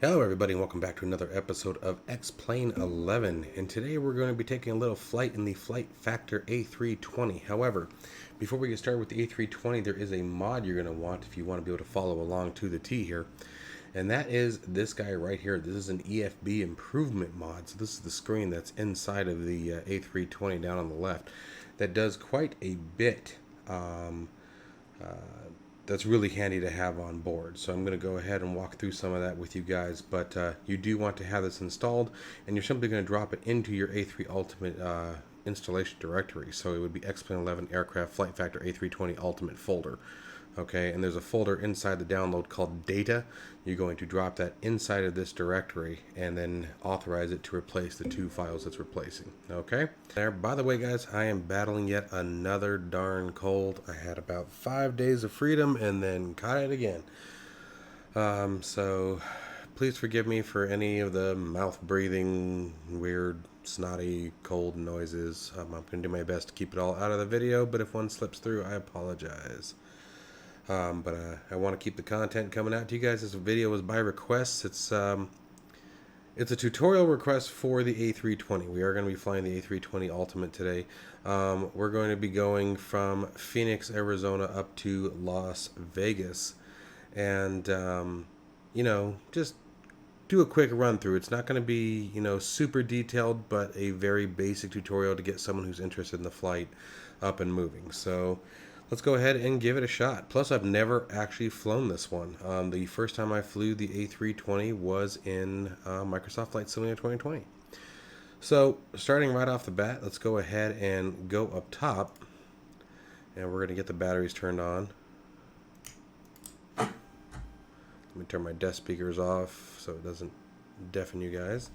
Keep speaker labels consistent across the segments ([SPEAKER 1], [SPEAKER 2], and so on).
[SPEAKER 1] Hello everybody and welcome back to another episode of X-Plane 11, and today we're going to be taking a little flight in the Flight Factor A320. However, before we get started with the A320, there is a mod you're going to want if you want to be able to follow along to the T here, and that is this guy right here. This is an EFB improvement mod, so this is the screen that's inside of the A320 down on the left that does quite a bit. That's really handy to have on board. So I'm going to go ahead and walk through some of that with you guys, but you do want to have this installed, and you're simply going to drop it into your A3 Ultimate installation directory. So it would be X-Plane 11 Aircraft Flight Factor A320 Ultimate folder. Okay, and there's a folder inside the download called Data. You're going to drop that inside of this directory and then authorize it to replace the two files it's replacing. Okay, there. By the way, guys, I am battling yet another darn cold. I had about 5 days of freedom and then caught it again. So please forgive me for any of the mouth breathing, weird, snotty, cold noises. I'm going to do my best to keep it all out of the video, but if one slips through, I apologize. But I want to keep the content coming out to you guys. This video was by request. It's a tutorial request for the A320. We are going to be flying the A320 Ultimate today. We're going to be going from Phoenix, Arizona up to Las Vegas. And, you know, just do a quick run through. It's not going to be, you know, super detailed, but a very basic tutorial to get someone who's interested in the flight up and moving. So let's go ahead and give it a shot. Plus, I've never actually flown this one. The first time I flew the A320 was in Microsoft Flight Simulator 2020. So, starting right off the bat, let's go ahead and go up top. And we're going to get the batteries turned on. Let me turn my desk speakers off so it doesn't deafen you guys.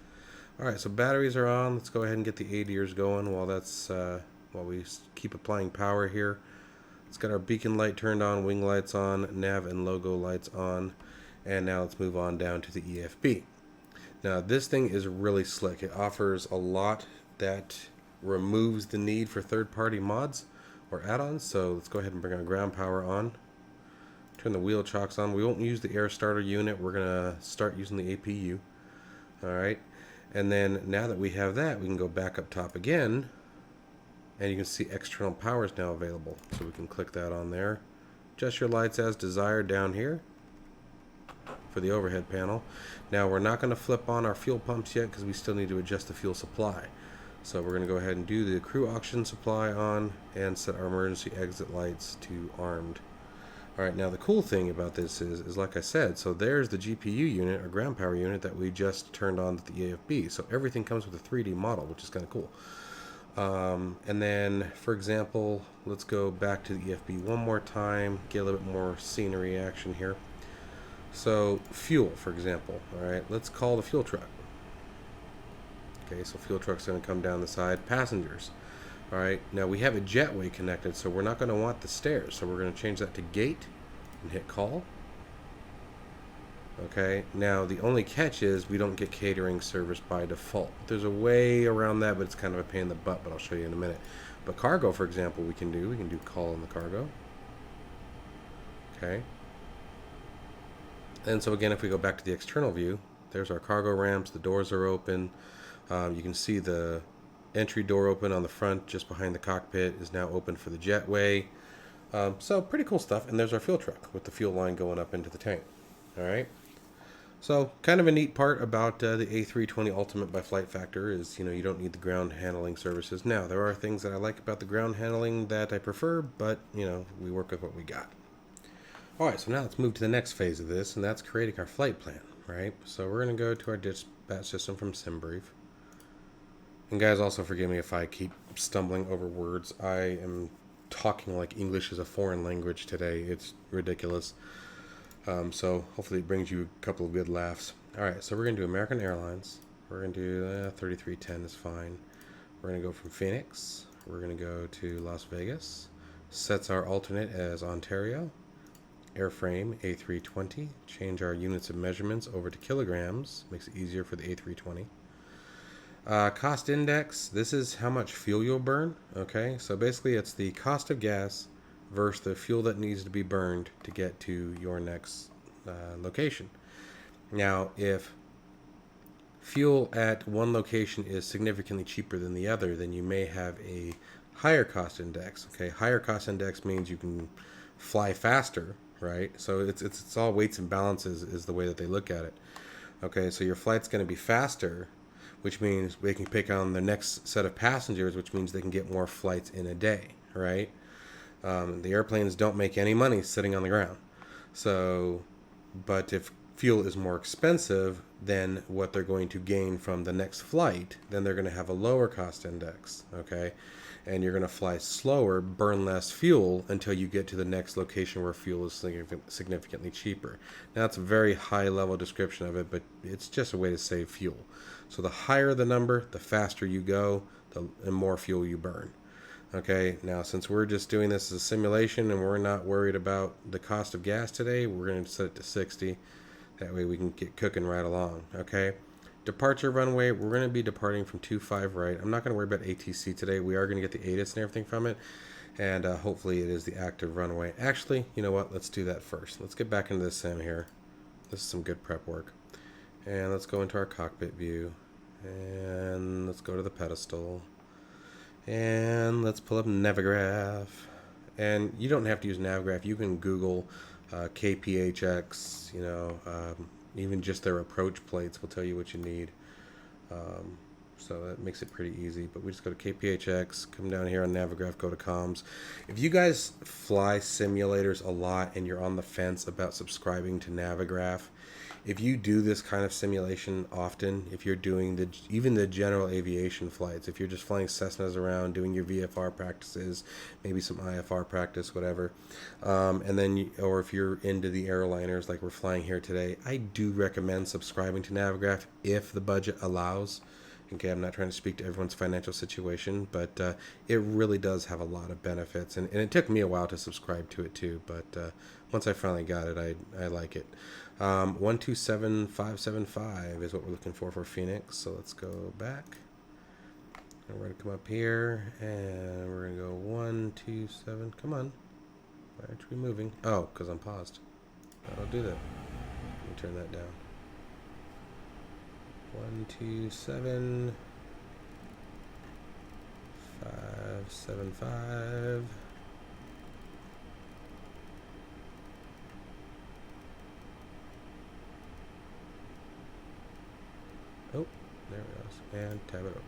[SPEAKER 1] Alright, so batteries are on. Let's go ahead and get the ADRs going while we keep applying power here. It's got our beacon light turned on, wing lights on, nav and logo lights on, and now let's move on down to the EFB. Now this thing is really slick. It offers a lot that removes the need for third-party mods or add-ons. So let's go ahead and bring our ground power on. Turn the wheel chocks on. We won't use the air starter unit. We're gonna start using the APU. Alright, and then now that we have that, we can go back up top again. And you can see external power is now available. So we can click that on there. Adjust your lights as desired down here for the overhead panel. Now we're not going to flip on our fuel pumps yet because we still need to adjust the fuel supply. So we're going to go ahead and do the crew oxygen supply on and set our emergency exit lights to armed. Alright, now the cool thing about this is like I said, so there's the GPU unit or ground power unit that we just turned on to the AFB. So everything comes with a 3D model, which is kind of cool. And then, for example, let's go back to the EFB one more time, get a little bit more scenery action here. So, fuel, for example. Alright, let's call the fuel truck. Okay, so fuel truck's going to come down the side. Passengers. Alright, now we have a jetway connected, so we're not going to want the stairs. So we're going to change that to gate and hit call. Okay, now the only catch is we don't get catering service by default. There's a way around that, but it's kind of a pain in the butt, but I'll show you in a minute. But cargo, for example, we can do call on the cargo. Okay. And so again, if we go back to the external view, there's our cargo ramps, the doors are open. You can see the entry door open on the front, just behind the cockpit, is now open for the jetway. So pretty cool stuff, and there's our fuel truck with the fuel line going up into the tank. Alright. So, kind of a neat part about the A320 Ultimate by Flight Factor is, you know, you don't need the ground handling services. Now, there are things that I like about the ground handling that I prefer, but, you know, we work with what we got. Alright, so now let's move to the next phase of this, and that's creating our flight plan, right? So we're going to go to our dispatch system from SimBrief. And guys, also forgive me if I keep stumbling over words. I am talking like English is a foreign language today. It's ridiculous. So hopefully it brings you a couple of good laughs. Alright, so we're going to do American Airlines. We're going to do 3310 is fine. We're going to go from Phoenix. We're going to go to Las Vegas. Sets our alternate as Ontario. Airframe A320. Change our units of measurements over to kilograms. Makes it easier for the A320. Cost index. This is how much fuel you'll burn. Okay, so basically it's the cost of gas versus the fuel that needs to be burned to get to your next location. Now, if fuel at one location is significantly cheaper than the other, then you may have a higher cost index. Okay, higher cost index means you can fly faster, right? So it's all weights and balances is the way that they look at it. Okay, so your flight's going to be faster, which means they can pick on the next set of passengers, which means they can get more flights in a day, right? The airplanes don't make any money sitting on the ground. So, but if fuel is more expensive than what they're going to gain from the next flight, then they're going to have a lower cost index, okay? And you're going to fly slower, burn less fuel until you get to the next location where fuel is significantly cheaper. Now, that's a very high level description of it, but it's just a way to save fuel. So the higher the number, the faster you go, the more fuel you burn. Okay, now since we're just doing this as a simulation and we're not worried about the cost of gas today, we're going to set it to 60. That way we can get cooking right along, okay? Departure runway, we're going to be departing from 25 right. I'm not going to worry about ATC today. We are going to get the ATIS and everything from it, and hopefully it is the active runway. Actually, you know what? Let's do that first. Let's get back into the sim here. This is some good prep work. And let's go into our cockpit view, and let's go to the pedestal. And let's pull up Navigraph. And you don't have to use Navigraph. You can Google KPHX, even just their approach plates will tell you what you need. So that makes it pretty easy. But we just go to KPHX, come down here on Navigraph, go to comms. If you guys fly simulators a lot and you're on the fence about subscribing to Navigraph, if you do this kind of simulation often, if you're doing even the general aviation flights, if you're just flying Cessnas around, doing your VFR practices, maybe some IFR practice, whatever, and then or if you're into the airliners like we're flying here today, I do recommend subscribing to Navigraph if the budget allows. Okay, I'm not trying to speak to everyone's financial situation, but it really does have a lot of benefits, and it took me a while to subscribe to it too, but once I finally got it, I like it. 127575 is what we're looking for Phoenix, so let's go back. And we're going to come up here, and we're going to go 127, come on. Why aren't we moving? Oh, because I'm paused. That'll do that. Let me turn that down. 127 575. Oh, there it goes. And tab it over.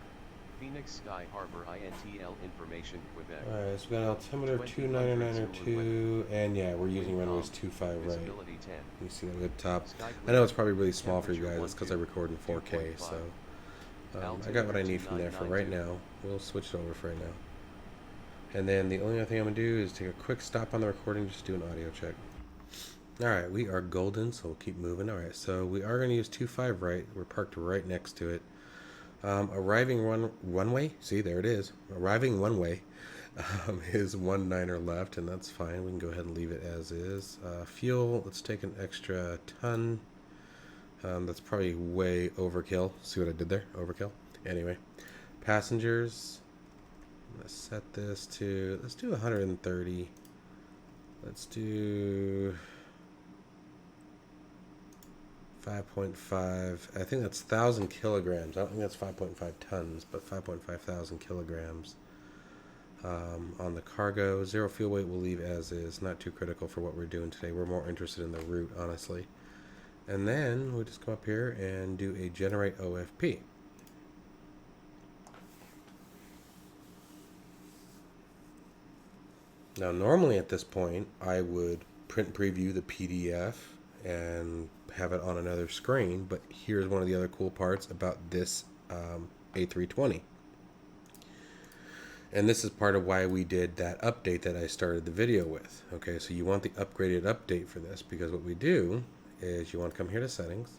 [SPEAKER 2] Phoenix Sky Harbor INTL information Quebec.
[SPEAKER 1] Alright, so we got altimeter 2992, and yeah, we're using runways 25 right. You see that at the top. I know it's probably really small for you guys, it's because I record in 4K, so I got what I need from there for right now. We'll switch it over for right now. And then the only other thing I'm going to do is take a quick stop on the recording, just do an audio check. Alright, we are golden, so we'll keep moving. Alright, so we are going to use 25 right. We're parked right next to it. Arriving runway, see, there it is. Arriving one way is 19er left, and that's fine. We can go ahead and leave it as is. Fuel, let's take an extra ton. That's probably way overkill. See what I did there? Overkill. Anyway, passengers. Let's set this to, let's do 130. Let's do 5.5. I think that's 1,000 kilograms. I don't think that's 5.5 tons, but 5.5 thousand kilograms. On the cargo, zero fuel weight we'll leave as is. Not too critical for what we're doing today. We're more interested in the route, honestly. And then we'll just come up here and do a generate OFP. Now, normally at this point, I would print preview the PDF and have it on another screen, but here's one of the other cool parts about this A320. And this is part of why we did that update that I started the video with. Okay, so you want the upgraded update for this, because what we do is you want to come here to settings.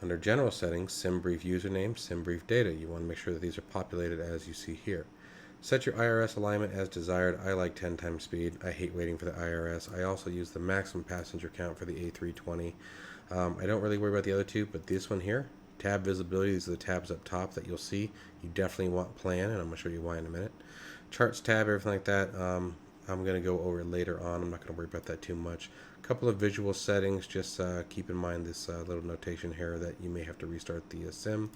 [SPEAKER 1] Under general settings, SimBrief username, SimBrief data. You want to make sure that these are populated as you see here. Set your IRS alignment as desired. I like 10 times speed. I hate waiting for the IRS. I also use the maximum passenger count for the A320. I don't really worry about the other two, but this one here, tab visibility, these are the tabs up top that you'll see. You definitely want plan, and I'm going to show you why in a minute. Charts tab, everything like that. I'm going to go over later on. I'm not going to worry about that too much. A couple of visual settings. Just keep in mind this little notation here that you may have to restart the sim.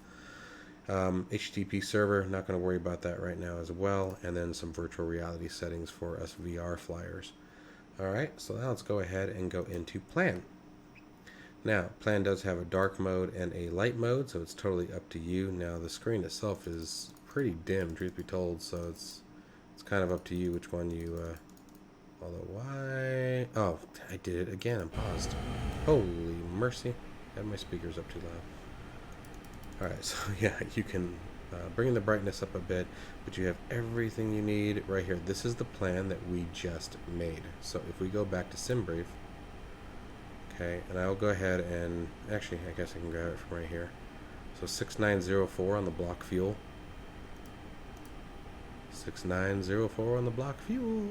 [SPEAKER 1] HTTP server, not going to worry about that right now as well. And then some virtual reality settings for us VR flyers. Alright, so now let's go ahead and go into plan. Now, plan does have a dark mode and a light mode, so it's totally up to you. Now, the screen itself is pretty dim, truth be told, so it's kind of up to you which one you, although why? Oh, I did it again, I'm paused. Holy mercy. I have my speakers up too loud. Alright, so yeah, you can bring the brightness up a bit, but you have everything you need right here. This is the plan that we just made. So if we go back to SimBrief, okay, and I'll go ahead and, actually, I guess I can grab it from right here. So 6904 on the block fuel. 6904 on the block fuel.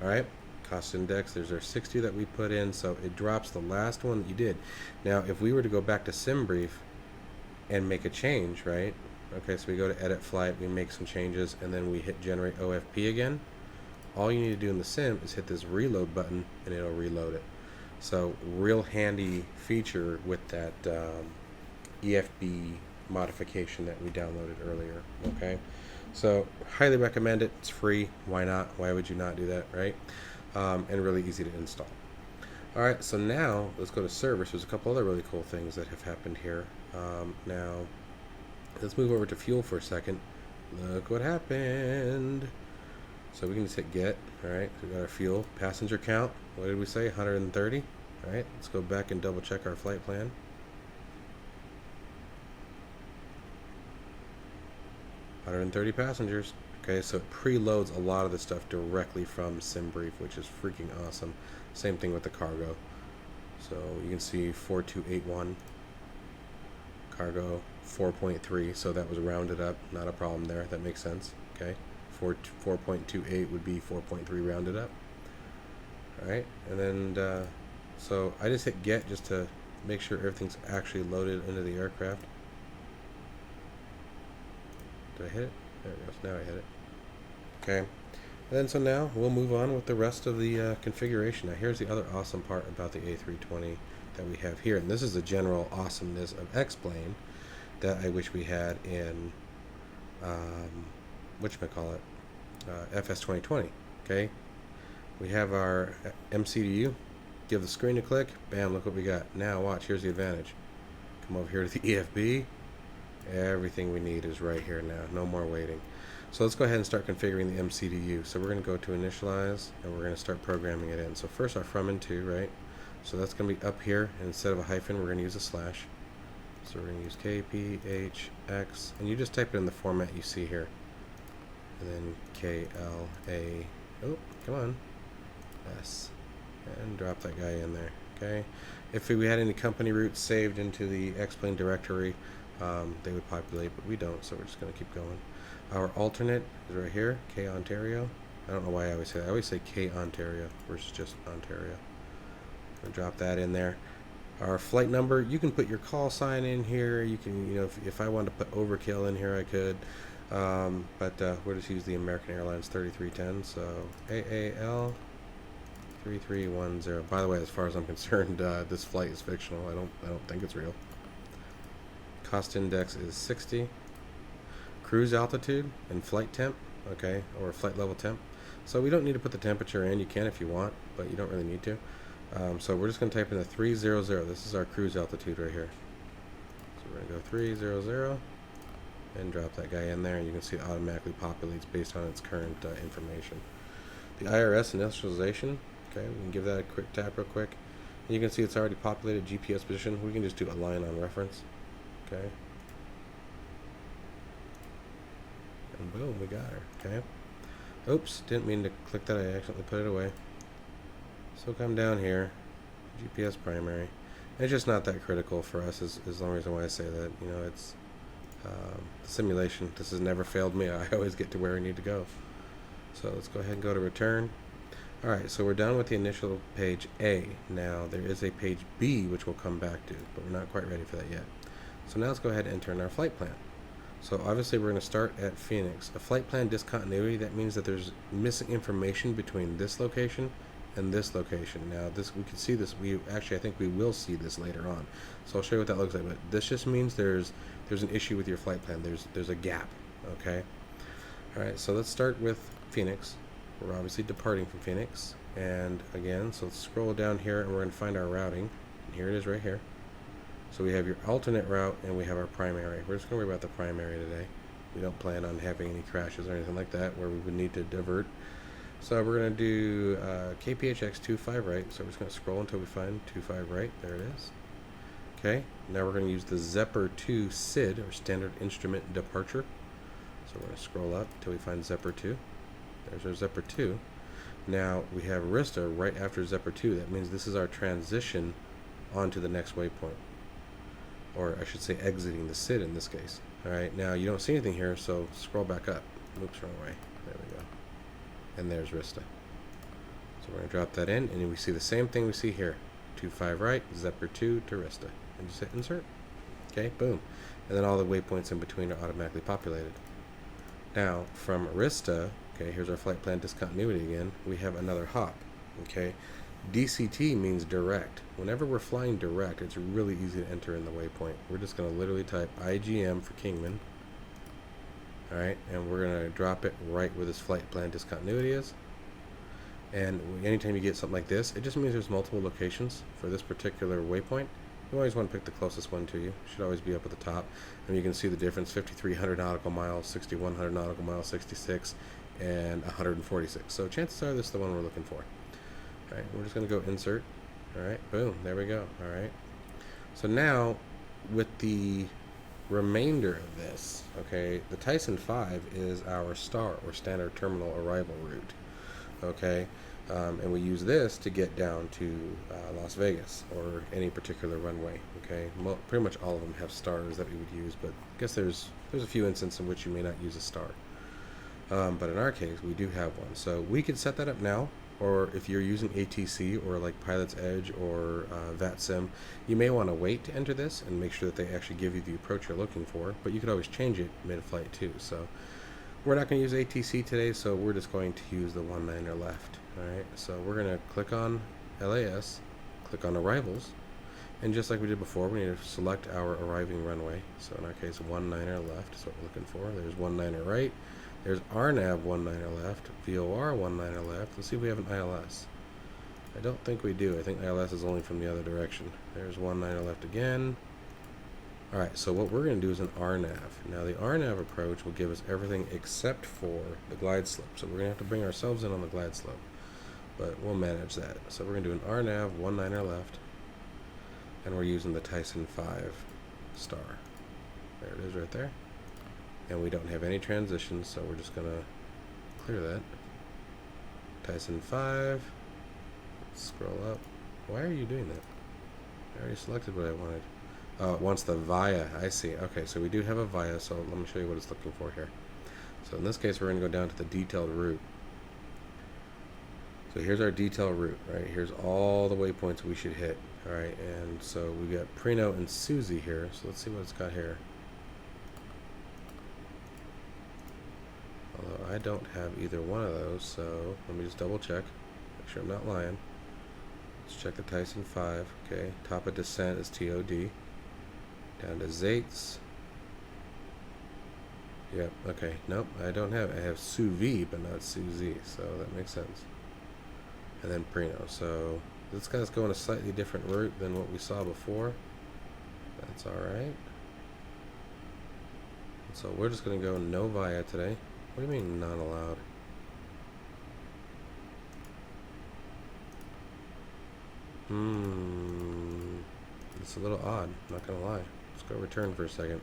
[SPEAKER 1] Alright, cost index, there's our 60 that we put in, so it drops the last one that you did. Now, if we were to go back to SimBrief and make a change, right? Okay, so we go to edit flight, we make some changes, and then we hit generate OFP again. All you need to do in the sim is hit this reload button, and it'll reload it. So, real handy feature with that EFB modification that we downloaded earlier. Okay, so highly recommend it. It's free. Why not? Why would you not do that, right? And really easy to install. All right, so now let's go to service. There's a couple other really cool things that have happened here. Now, let's move over to fuel for a second. Look what happened. So we can just hit get. All right, so we got our fuel passenger count. What did we say? 130. All right, let's go back and double check our flight plan. 130 passengers. Okay, so it preloads a lot of the stuff directly from SimBrief, which is freaking awesome. Same thing with the cargo. So you can see 4281. Cargo 4.3, so that was rounded up. Not a problem there. That makes sense. Okay. 4.28 would be 4.3 rounded up. Alright, and then so I just hit get just to make sure everything's actually loaded into the aircraft. Did I hit it? There it goes. Now I hit it. Okay. And then so now we'll move on with the rest of the configuration. Now here's the other awesome part about the A320 that we have here, and this is the general awesomeness of X-Plane that I wish we had in whatchamacallit, FS 2020. Okay, we have our MCDU. Give the screen a click. Bam! Look what we got. Now watch. Here's the advantage. Come over here to the EFB. Everything we need is right here now. No more waiting. So let's go ahead and start configuring the MCDU. So we're going to go to initialize, and we're going to start programming it in. So first our from and to, right? So that's going to be up here, and instead of a hyphen, we're going to use a slash. So we're going to use KPHX, and you just type it in the format you see here. And then KLA, oh, come on, S, and drop that guy in there, okay? If we had any company routes saved into the X-Plane directory, they would populate, but we don't, so we're just going to keep going. Our alternate is right here, K Ontario. I don't know why I always say that. I always say K Ontario versus just Ontario. We'll drop that in there. Our flight number, you can put your call sign in here. You can, you know, if I wanted to put overkill in here, I could. But we'll just use the American Airlines 3310. So AAL 3310. By the way, as far as I'm concerned, this flight is fictional. I don't think it's real. Cost index is 60. Cruise altitude and flight temp, okay, or flight level temp. So we don't need to put the temperature in. You can if you want, but you don't really need to. So we're just going to type in the 300. This is our cruise altitude right here. So we're going to go 300 and drop that guy in there, and you can see it automatically populates based on its current information. The IRS initialization, okay, we can give that a quick tap real quick. And you can see it's already populated GPS position. We can just do a line on reference, okay. And boom, we got her, okay. Oops, didn't mean to click that. I accidentally put it away. So come down here, GPS primary. It's just not that critical for us, is the only reason why I say that. You know, it's the simulation. This has never failed me. I always get to where I need to go. So let's go ahead and go to return. Alright, so we're done with the initial page A. Now there is a page B which we'll come back to, but we're not quite ready for that yet. So now let's go ahead and enter in our flight plan. So obviously we're going to start at Phoenix. A flight plan discontinuity, that means that there's missing information between this location and this location. Now this, we can see this, I think we will see this later on. So I'll show you what that looks like, but this just means there's an issue with your flight plan. There's a gap, okay? Alright, so let's start with Phoenix. We're obviously departing from Phoenix. And again, so let's scroll down here and we're going to find our routing. And here it is right here. So we have your alternate route and we have our primary. We're just going to worry about the primary today. We don't plan on having any crashes or anything like that where we would need to divert. So we're going to do KPHX 25 right. So we're just going to scroll until we find 25 right. There it is. Okay, now we're going to use the Zephyr 2 SID, or Standard Instrument Departure. So we're going to scroll up until we find Zephyr 2. There's our Zephyr 2. Now we have Arista right after Zephyr 2. That means this is our transition onto the next waypoint. Or I should say exiting the SID in this case. Alright, now you don't see anything here, so scroll back up. Oops, wrong way. There we go. And there's Arista. So we're going to drop that in, and we see the same thing we see here. 25 right, Zephyr 2 to Arista. And just hit insert. Okay, boom. And then all the waypoints in between are automatically populated. Now, from Arista, okay, here's our flight plan discontinuity again, we have another hop. Okay, DCT means direct. Whenever we're flying direct, it's really easy to enter in the waypoint. We're just going to literally type IGM for Kingman. Alright, and we're going to drop it right where this flight plan discontinuity is. And anytime you get something like this, it just means there's multiple locations for this particular waypoint. You always want to pick the closest one to you. It should always be up at the top. And you can see the difference, 5,300 nautical miles, 6,100 nautical miles, 66, and 146. So chances are this is the one we're looking for. Alright, we're just going to go insert. Alright, boom, there we go. Alright. So now, with the remainder of this, okay, the Tyson 5 is our STAR, or Standard Terminal Arrival Route. Okay, and we use this to get down to Las Vegas, or any particular runway. Okay, pretty much all of them have stars that we would use, but I guess there's a few instances in which you may not use a star. But in our case, we do have one. So we could set that up now, or if you're using ATC or like Pilot's Edge or VATSIM, you may want to wait to enter this and make sure that they actually give you the approach you're looking for, but you could always change it mid-flight too. So we're not going to use ATC today, so we're just going to use the 19er left. Alright, so we're going to click on LAS, click on Arrivals, and just like we did before, we need to select our arriving runway. So in our case, 19er left is what we're looking for. There's 19er right. There's RNAV 19er left, VOR 19er left. Let's see if we have an ILS. I don't think we do. I think ILS is only from the other direction. There's 19er left again. Alright, so what we're going to do is an RNAV. Now the RNAV approach will give us everything except for the glide slope. So we're going to have to bring ourselves in on the glide slope. But we'll manage that. So we're going to do an RNAV, 19er left. And we're using the Tyson 5 star. There it is right there. And we don't have any transitions, so we're just going to clear that. Tyson 5. Let's scroll up. Why are you doing that? I already selected what I wanted. Oh, it wants the VIA. I see. Okay, so we do have a VIA, so let me show you what it's looking for here. So in this case, we're going to go down to the detailed route. So here's our detailed route, right? Here's all the waypoints we should hit. All right, and so we got Prino and Susie here. So let's see what it's got here. Although I don't have either one of those, so let me just double check. Make sure I'm not lying. Let's check the Tyson 5. Okay, top of descent is TOD. Down to Zates. Yep, okay. Nope, I don't have. I have Suvi, but not Suzy, so that makes sense. And then Prino. So this guy's going a slightly different route than what we saw before. That's alright. So we're just going to go no VIA today. What do you mean not allowed? It's a little odd, not going to lie. Let's go return for a second.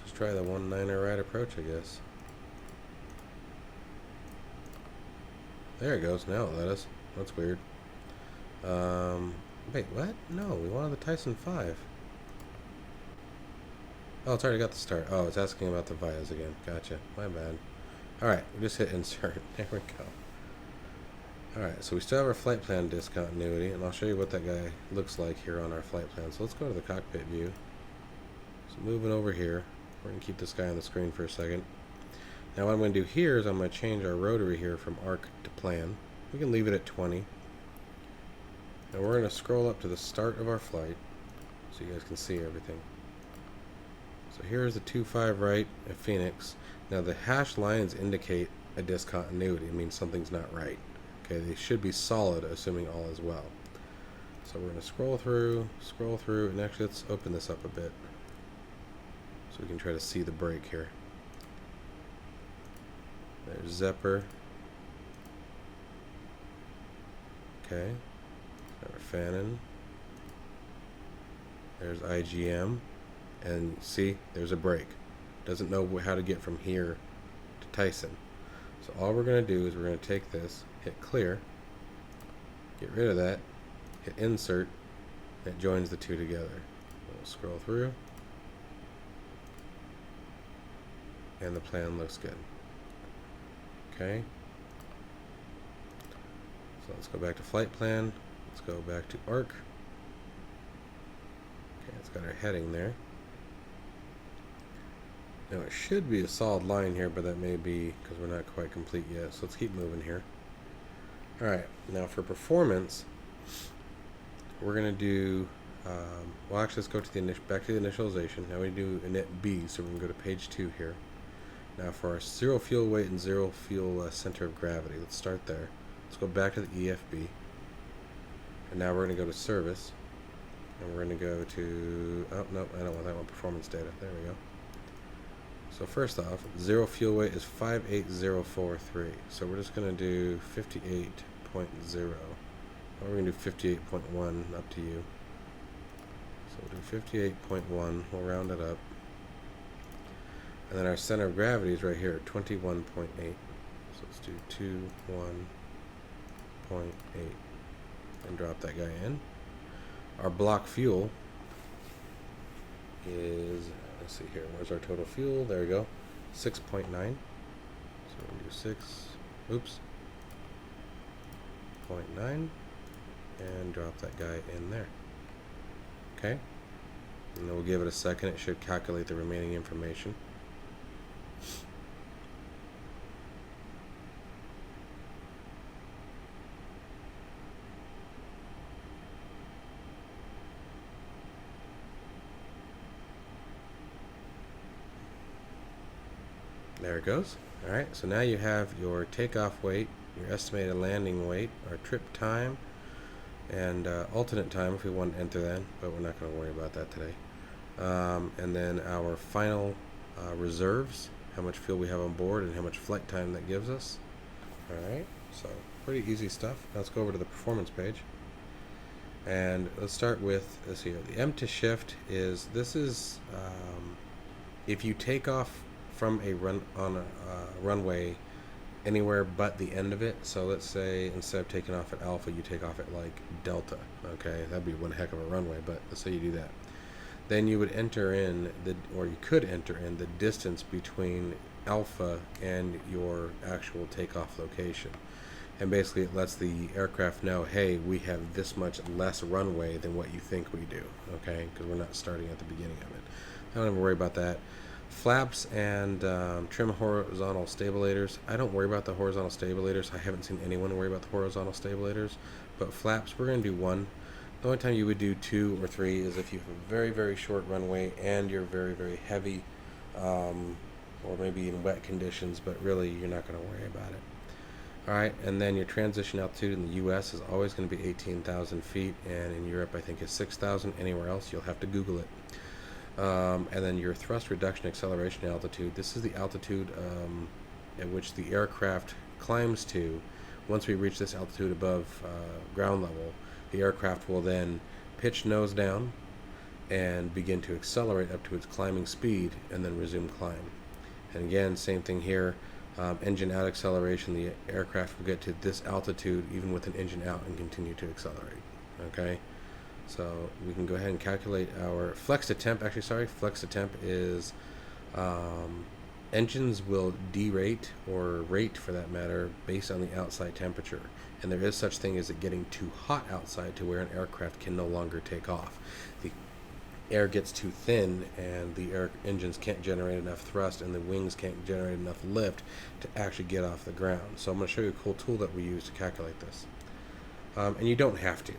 [SPEAKER 1] Just try the 19er right approach, I guess. There it goes. Now it let us. That's weird. Wait, what? No, we wanted the Tyson 5. Oh, it's already got the start. Oh, it's asking about the vias again. Gotcha. My bad. Alright, we just hit insert. There we go. Alright, so we still have our flight plan discontinuity, and I'll show you what that guy looks like here on our flight plan. So let's go to the cockpit view. So moving over here, we're going to keep this guy on the screen for a second. Now what I'm going to do here is I'm going to change our rotary here from arc to plan. We can leave it at 20. And we're going to scroll up to the start of our flight so you guys can see everything. So here's the 25 right at Phoenix. Now the hashed lines indicate a discontinuity. It means something's not right. Okay, they should be solid, assuming all is well. So we're going to scroll through, and actually let's open this up a bit so we can try to see the brake here. There's Zepper. Okay, got our Fannin. There's IGM. And see, there's a brake. Doesn't know how to get from here to Tyson. So all we're going to do is we're going to take this, hit clear, get rid of that, hit insert, and it joins the two together. We'll scroll through, and the plan looks good. Okay. So let's go back to flight plan. Let's go back to arc. Okay, it's got our heading there. Now it should be a solid line here, but that may be because we're not quite complete yet. So let's keep moving here. Alright, now for performance, we're going to do, well actually let's go to the back to the initialization. Now we do init B, so we can go to page 2 here. Now for our zero fuel weight and zero fuel center of gravity, let's start there. Let's go back to the EFB. And now we're going to go to service. And we're going to go to, oh no, I don't want that one, performance data. There we go. So first off, zero fuel weight is 58043. So we're just going to do 58.0. Or we're going to do 58.1, up to you. So we'll do 58.1, we'll round it up. And then our center of gravity is right here, 21.8. So let's do 21.8 and drop that guy in. Our block fuel is, let's see here, where's our total fuel? There we go, 6.9. So we'll do 0.9 and drop that guy in there. Okay, and then we'll give it a second. It should calculate the remaining information. There it goes. Alright, so now you have your takeoff weight, your estimated landing weight, our trip time, and alternate time if we want to enter that, but we're not going to worry about that today. And then our final reserves, how much fuel we have on board and how much flight time that gives us. Alright, so pretty easy stuff. Now let's go over to the performance page. And let's start with this here. The M to shift is, this is if you take off from a runway anywhere but the end of it. So let's say instead of taking off at Alpha, you take off at like Delta. Okay, that'd be one heck of a runway, but let's say you do that. Then you would enter in or you could enter in the distance between Alpha and your actual takeoff location. And basically it lets the aircraft know, hey, we have this much less runway than what you think we do. Okay, because we're not starting at the beginning of it. I don't even worry about that. Flaps and trim horizontal stabilators. I don't worry about the horizontal stabilators. I haven't seen anyone worry about the horizontal stabilators. But flaps, we're going to do 1. The only time you would do 2 or 3 is if you have a very, very short runway and you're very, very heavy, or maybe in wet conditions, but really you're not going to worry about it. Alright, and then your transition altitude in the US is always going to be 18,000 feet, and in Europe I think is 6,000. Anywhere else you'll have to Google it. And then your thrust reduction acceleration altitude. This is the altitude at which the aircraft climbs to. Once we reach this altitude above ground level, the aircraft will then pitch nose down and begin to accelerate up to its climbing speed and then resume climb. And again, same thing here. Engine out acceleration, the aircraft will get to this altitude even with an engine out and continue to accelerate. Okay, So we can go ahead and calculate our flex to temp. Actually, sorry, flex to temp is engines will derate, or rate for that matter, based on the outside temperature. And there is such thing as it getting too hot outside to where an aircraft can no longer take off. The air gets too thin and the engines can't generate enough thrust and the wings can't generate enough lift to actually get off the ground. So I'm going to show you a cool tool that we use to calculate this. And you don't have to.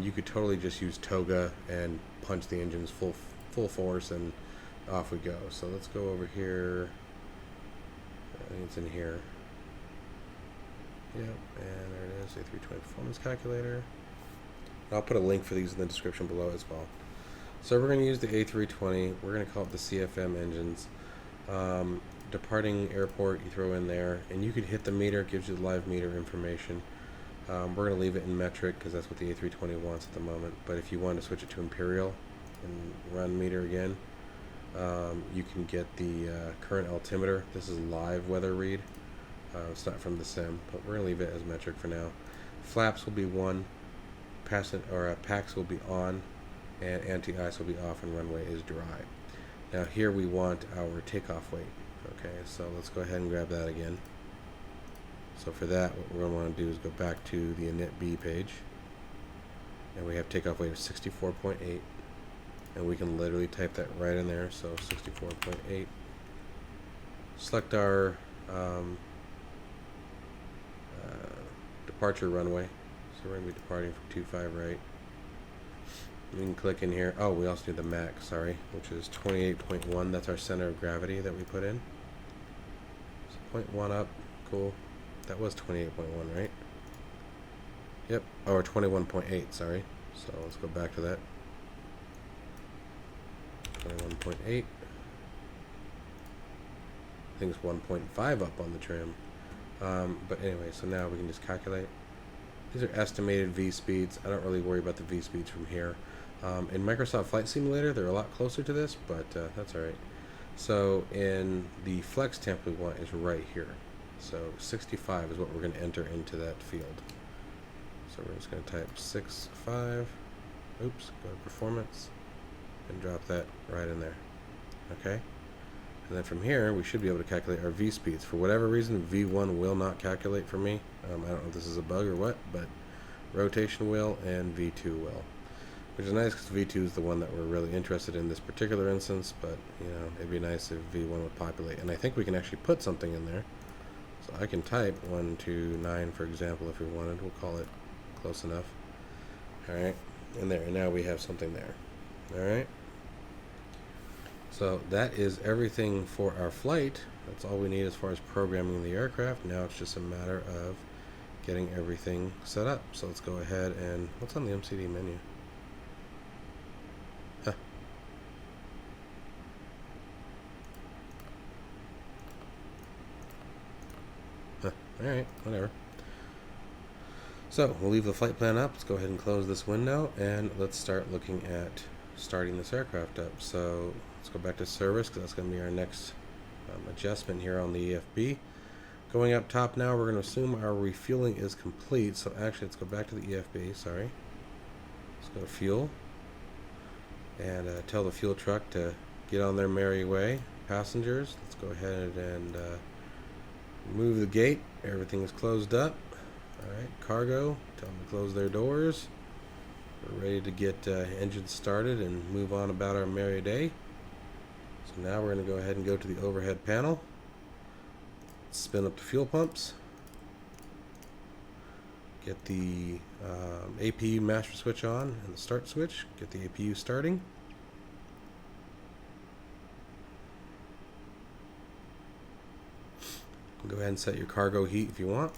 [SPEAKER 1] You could totally just use toga and punch the engines full force and off we go. So let's go over here. I think it's in here. Yep, and there it is, A320 Performance Calculator. And I'll put a link for these in the description below as well. So we're going to use the A320. We're going to call it the CFM engines. Departing airport, you throw in there, and you could hit the meter. It gives you the live meter information. We're going to leave it in metric because that's what the A320 wants at the moment. But if you want to switch it to imperial and run meter again, you can get the current altimeter. This is live weather read. It's not from the sim, but we're going to leave it as metric for now. Flaps will be 1, PAX will be on, and anti-ice will be off, and runway is dry. Now here we want our takeoff weight. Okay, so let's go ahead and grab that again. So for that, what we're going to want to do is go back to the init B page, and we have takeoff weight of 64.8, and we can literally type that right in there. So 64.8. Select our departure runway. So we're going to be departing from 25 right. We can click in here. Oh, we also need the Mach, sorry, which is 28.1. That's our center of gravity that we put in. So 0.1 up, cool. That was 28.1, right? Yep, or 21.8, sorry. So let's go back to that. 21.8. I think it's 1.5 up on the trim. But anyway, so now we can just calculate. These are estimated V speeds. I don't really worry about the V speeds from here. In Microsoft Flight Simulator, they're a lot closer to this, but that's alright. So in the flex temp we want is right here. So 65 is what we're going to enter into that field. So we're just going to type 65. Oops, go to performance and drop that right in there. Okay? And then from here, we should be able to calculate our V speeds. For whatever reason, V1 will not calculate for me. I don't know if this is a bug or what, but rotation will and V2 will. Which is nice because V2 is the one that we're really interested in this particular instance, but you know, it'd be nice if V1 would populate. And I think we can actually put something in there. So I can type 129, for example, if we wanted. We'll call it close enough. Alright, and there, and now we have something there. Alright. So that is everything for our flight. That's all we need as far as programming the aircraft. Now it's just a matter of getting everything set up. So let's go ahead and, what's on the MCD menu? Huh. Alright, whatever. So we'll leave the flight plan up. Let's go ahead and close this window and let's start looking at starting this aircraft up. So let's go back to service because that's going to be our next adjustment here on the EFB. Going up top now, we're going to assume our refueling is complete. So actually, let's go back to the EFB. Sorry. Let's go to fuel and tell the fuel truck to get on their merry way. Passengers, let's go ahead and move the gate. Everything is closed up. Alright, cargo, tell them to close their doors. We're ready to get engines started and move on about our merry day. So now we're going to go ahead and go to the overhead panel. Spin up the fuel pumps. Get the APU master switch on and the start switch. Get the APU starting. Go ahead and set your cargo heat if you want.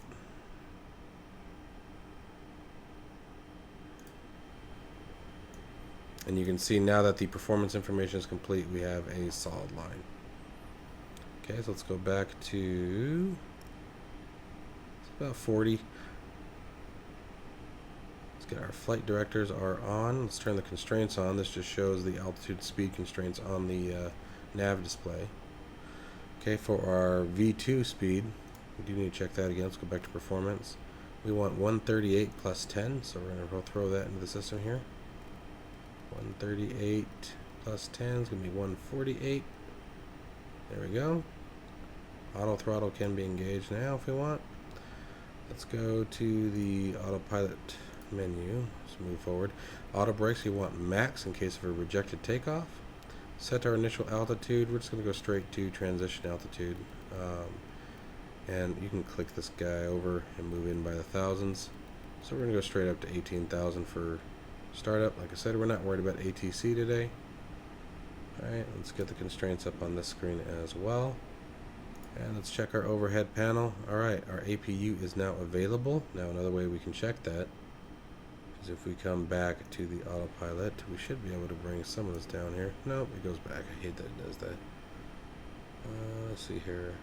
[SPEAKER 1] And you can see now that the performance information is complete, we have a solid line. Okay, so let's go back to, it's about 40. Let's get our flight directors are on. Let's turn the constraints on. This just shows the altitude speed constraints on the nav display. Okay, for our V2 speed, we do need to check that again. Let's go back to performance. We want 138 plus 10, so we're going to throw that into the system here. 138 plus 10 is going to be 148. There we go. Auto throttle can be engaged now if we want. Let's go to the autopilot menu. Let's move forward. Auto brakes, we want max in case of a rejected takeoff. Set our initial altitude. We're just going to go straight to transition altitude. And you can click this guy over and move in by the thousands. So we're going to go straight up to 18,000 for startup. Like I said, we're not worried about ATC today. Alright, let's get the constraints up on this screen as well. And let's check our overhead panel. Alright, our APU is now available. Now another way we can check that is if we come back to the autopilot, we should be able to bring some of this down here. Nope, it goes back. I hate that it does that. Let's see here.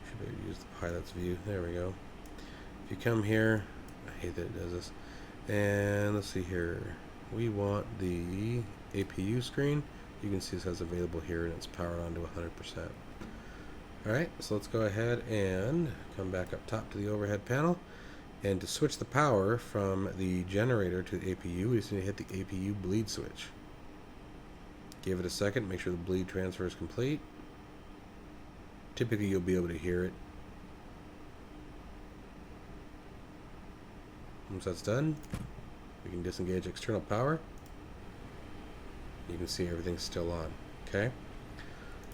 [SPEAKER 1] Should be able to use the pilot's view. There we go. If you come here, I hate that it does this. And let's see here. We want the APU screen. You can see it says available here and it's powered on to 100%. Alright, so let's go ahead and come back up top to the overhead panel. And to switch the power from the generator to the APU, we just need to hit the APU bleed switch. Give it a second, make sure the bleed transfer is complete. Typically you'll be able to hear it. Once that's done, we can disengage external power. You can see everything's still on. Okay?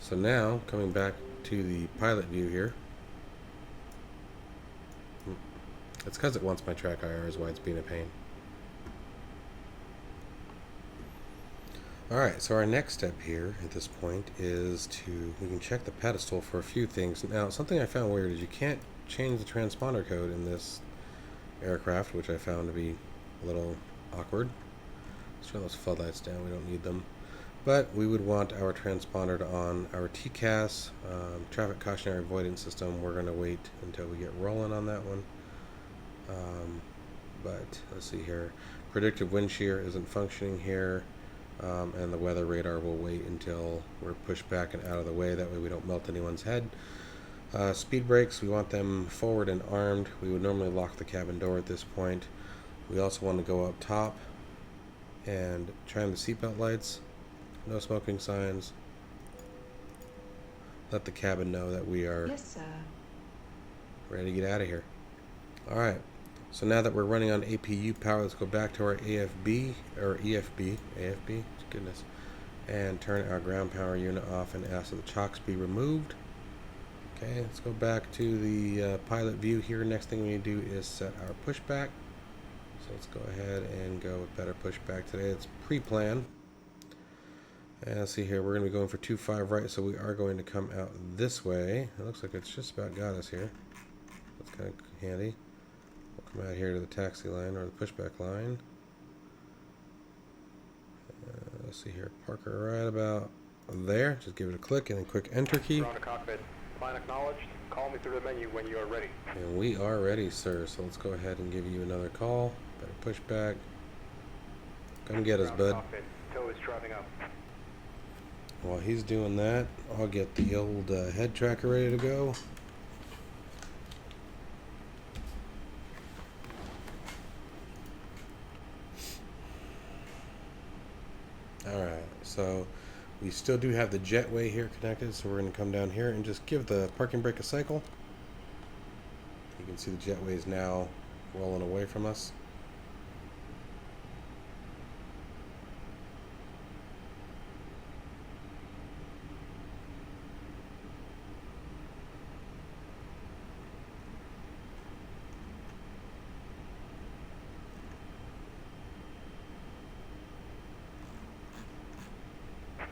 [SPEAKER 1] So now, coming back to the pilot view here. It's because it wants my track IR is why it's being a pain. Alright, so our next step here at this point is we can check the pedestal for a few things. Now, something I found weird is you can't change the transponder code in this aircraft, which I found to be a little awkward. Let's turn those floodlights down, we don't need them. But we would want our transponder to on. Our TCAS, traffic cautionary avoidance system, we're going to wait until we get rolling on that one. But let's see here. Predictive wind shear isn't functioning here. And the weather radar will wait until we're pushed back and out of the way. That way we don't melt anyone's head. Speed brakes, we want them forward and armed. We would normally lock the cabin door at this point. We also want to go up top and trim the seatbelt lights. No smoking signs. Let the cabin know that we are ready to get out of here. Alright, so now that we're running on APU power, let's go back to our AFB, goodness, and turn our ground power unit off and ask that the chocks be removed. Okay, let's go back to the pilot view here. Next thing we need to do is set our pushback. So let's go ahead and go with better pushback today. It's pre-planned. And let's see here, we're going to be going for 2.5 right, so we are going to come out this way. It looks like it's just about got us here. That's kind of handy. We'll come out here to the taxi line, or the pushback line. Let's see here, Parker right about there. Just give it a click and then quick enter key.
[SPEAKER 3] We're on the cockpit. Plan acknowledged. Call me through the menu when you are ready.
[SPEAKER 1] And we are ready, sir. So let's go ahead and give you another call. Better pushback. Come get us, bud.
[SPEAKER 3] Cockpit. Tow is driving up.
[SPEAKER 1] While he's doing that, I'll get the old head tracker ready to go. Alright, so we still do have the jetway here connected, so we're going to come down here and just give the parking brake a cycle. You can see the jetway is now rolling away from us.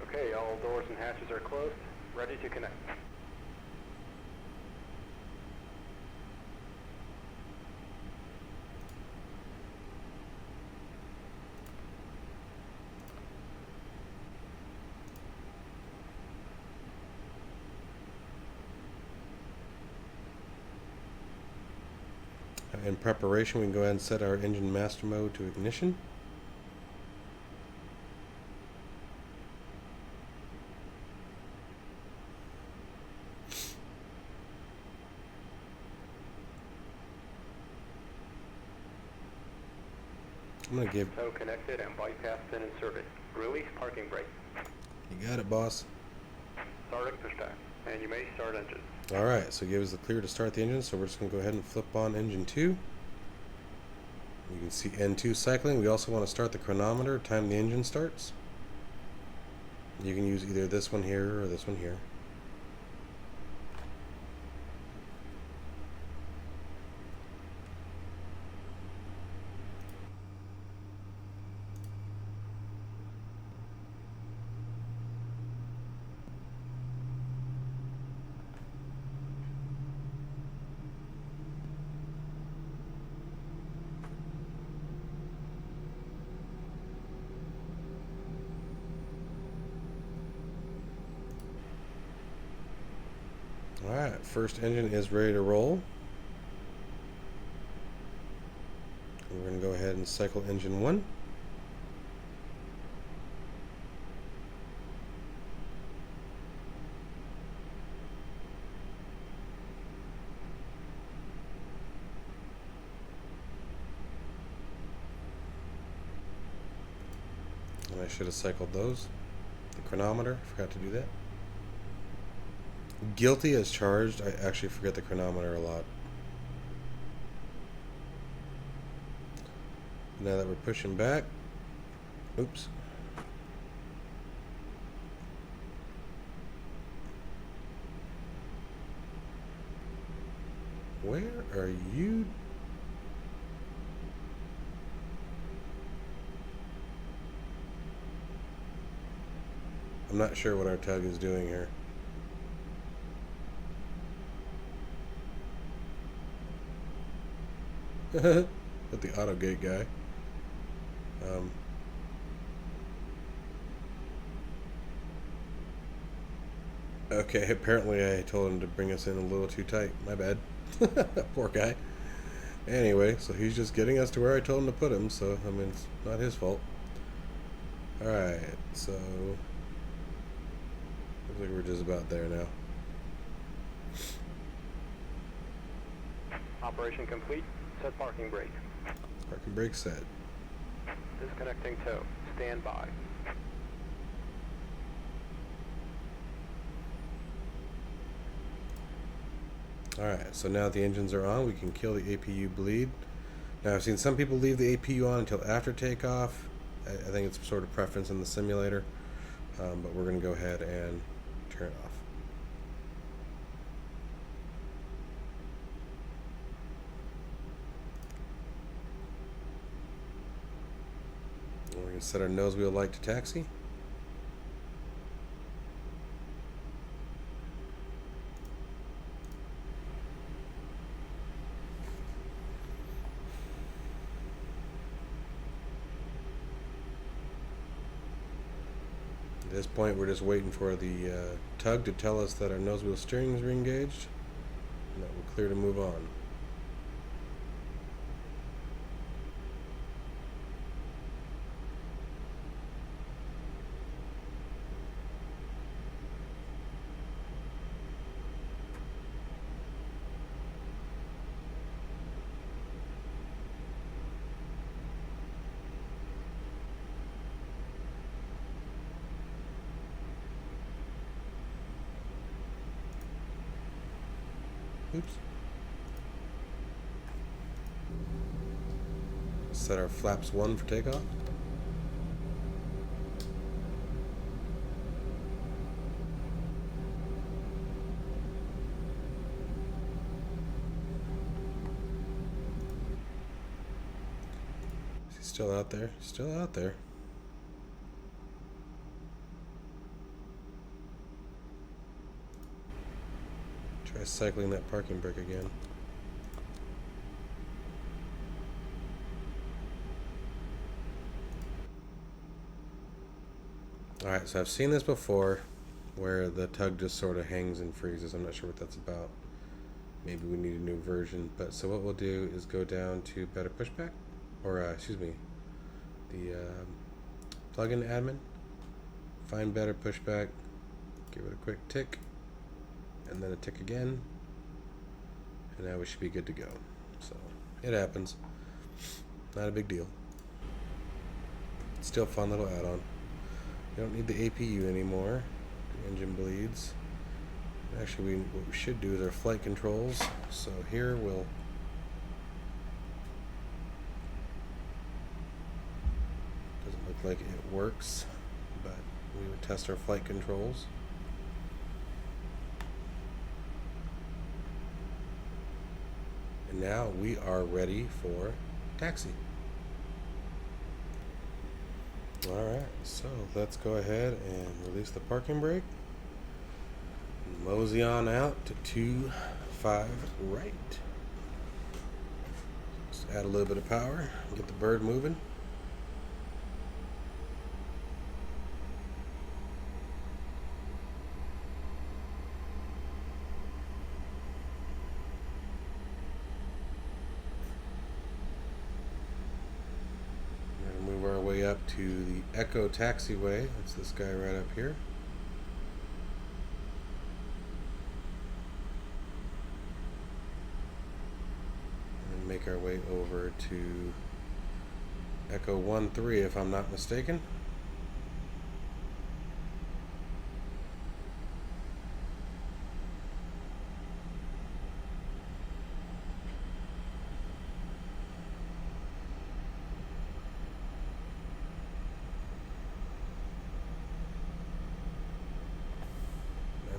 [SPEAKER 3] Okay, all doors and hatches are closed. Ready to connect.
[SPEAKER 1] In preparation, we can go ahead and set our engine master mode to ignition. I'm gonna give.
[SPEAKER 3] Tow connected and bypass pin inserted. Release parking brake.
[SPEAKER 1] You got it, boss.
[SPEAKER 3] Starting pushback. And you may start engine.
[SPEAKER 1] Alright, so it gives us the clear to start the engine, so we're just gonna go ahead and flip on engine 2. You can see N2 cycling. We also want to start the chronometer, time the engine starts. You can use either this one here or this one here. Alright, first engine is ready to roll. We're going to go ahead and cycle engine 1. And I should have cycled those. The chronometer, forgot to do that. Guilty as charged. I actually forget the chronometer a lot. Now that we're pushing back, oops. Where are you? I'm not sure what our tug is doing here. With the auto gate guy. Okay, apparently I told him to bring us in a little too tight. My bad. Poor guy. Anyway, so he's just getting us to where I told him to put him, so, I mean, it's not his fault. Alright, so... looks like we're just about there now.
[SPEAKER 3] Operation complete. Set parking brake.
[SPEAKER 1] Parking brake set.
[SPEAKER 3] Disconnecting tow. Stand by.
[SPEAKER 1] Alright, so now that the engines are on, we can kill the APU bleed. Now, I've seen some people leave the APU on until after takeoff. I think it's sort of preference in the simulator. But we're going to go ahead and turn it off. We're going to set our nose wheel light to taxi. At this point, we're just waiting for the tug to tell us that our nose wheel steering is re-engaged, and that we're clear to move on. Oops. Set our flaps 1 for takeoff. Is he still out there? Still out there. Try cycling that parking brake again. Alright, so I've seen this before where the tug just sort of hangs and freezes. I'm not sure what that's about. Maybe we need a new version. But so what we'll do is go down to better pushback, or excuse me, the plugin admin. Find better pushback. Give it a quick tick. And then a tick again, and now we should be good to go. So it happens, not a big deal. Still fun little add-on. You don't need the APU anymore. The engine bleeds. Actually, what we should do is our flight controls. So here we'll doesn't look like it works, but we would test our flight controls. And now we are ready for taxi. Alright, so let's go ahead and release the parking brake. Mosey on out to 2-5 right. Just add a little bit of power, get the bird moving. Move our way up to the Echo Taxiway. That's this guy right up here. And make our way over to Echo 1-3 if I'm not mistaken.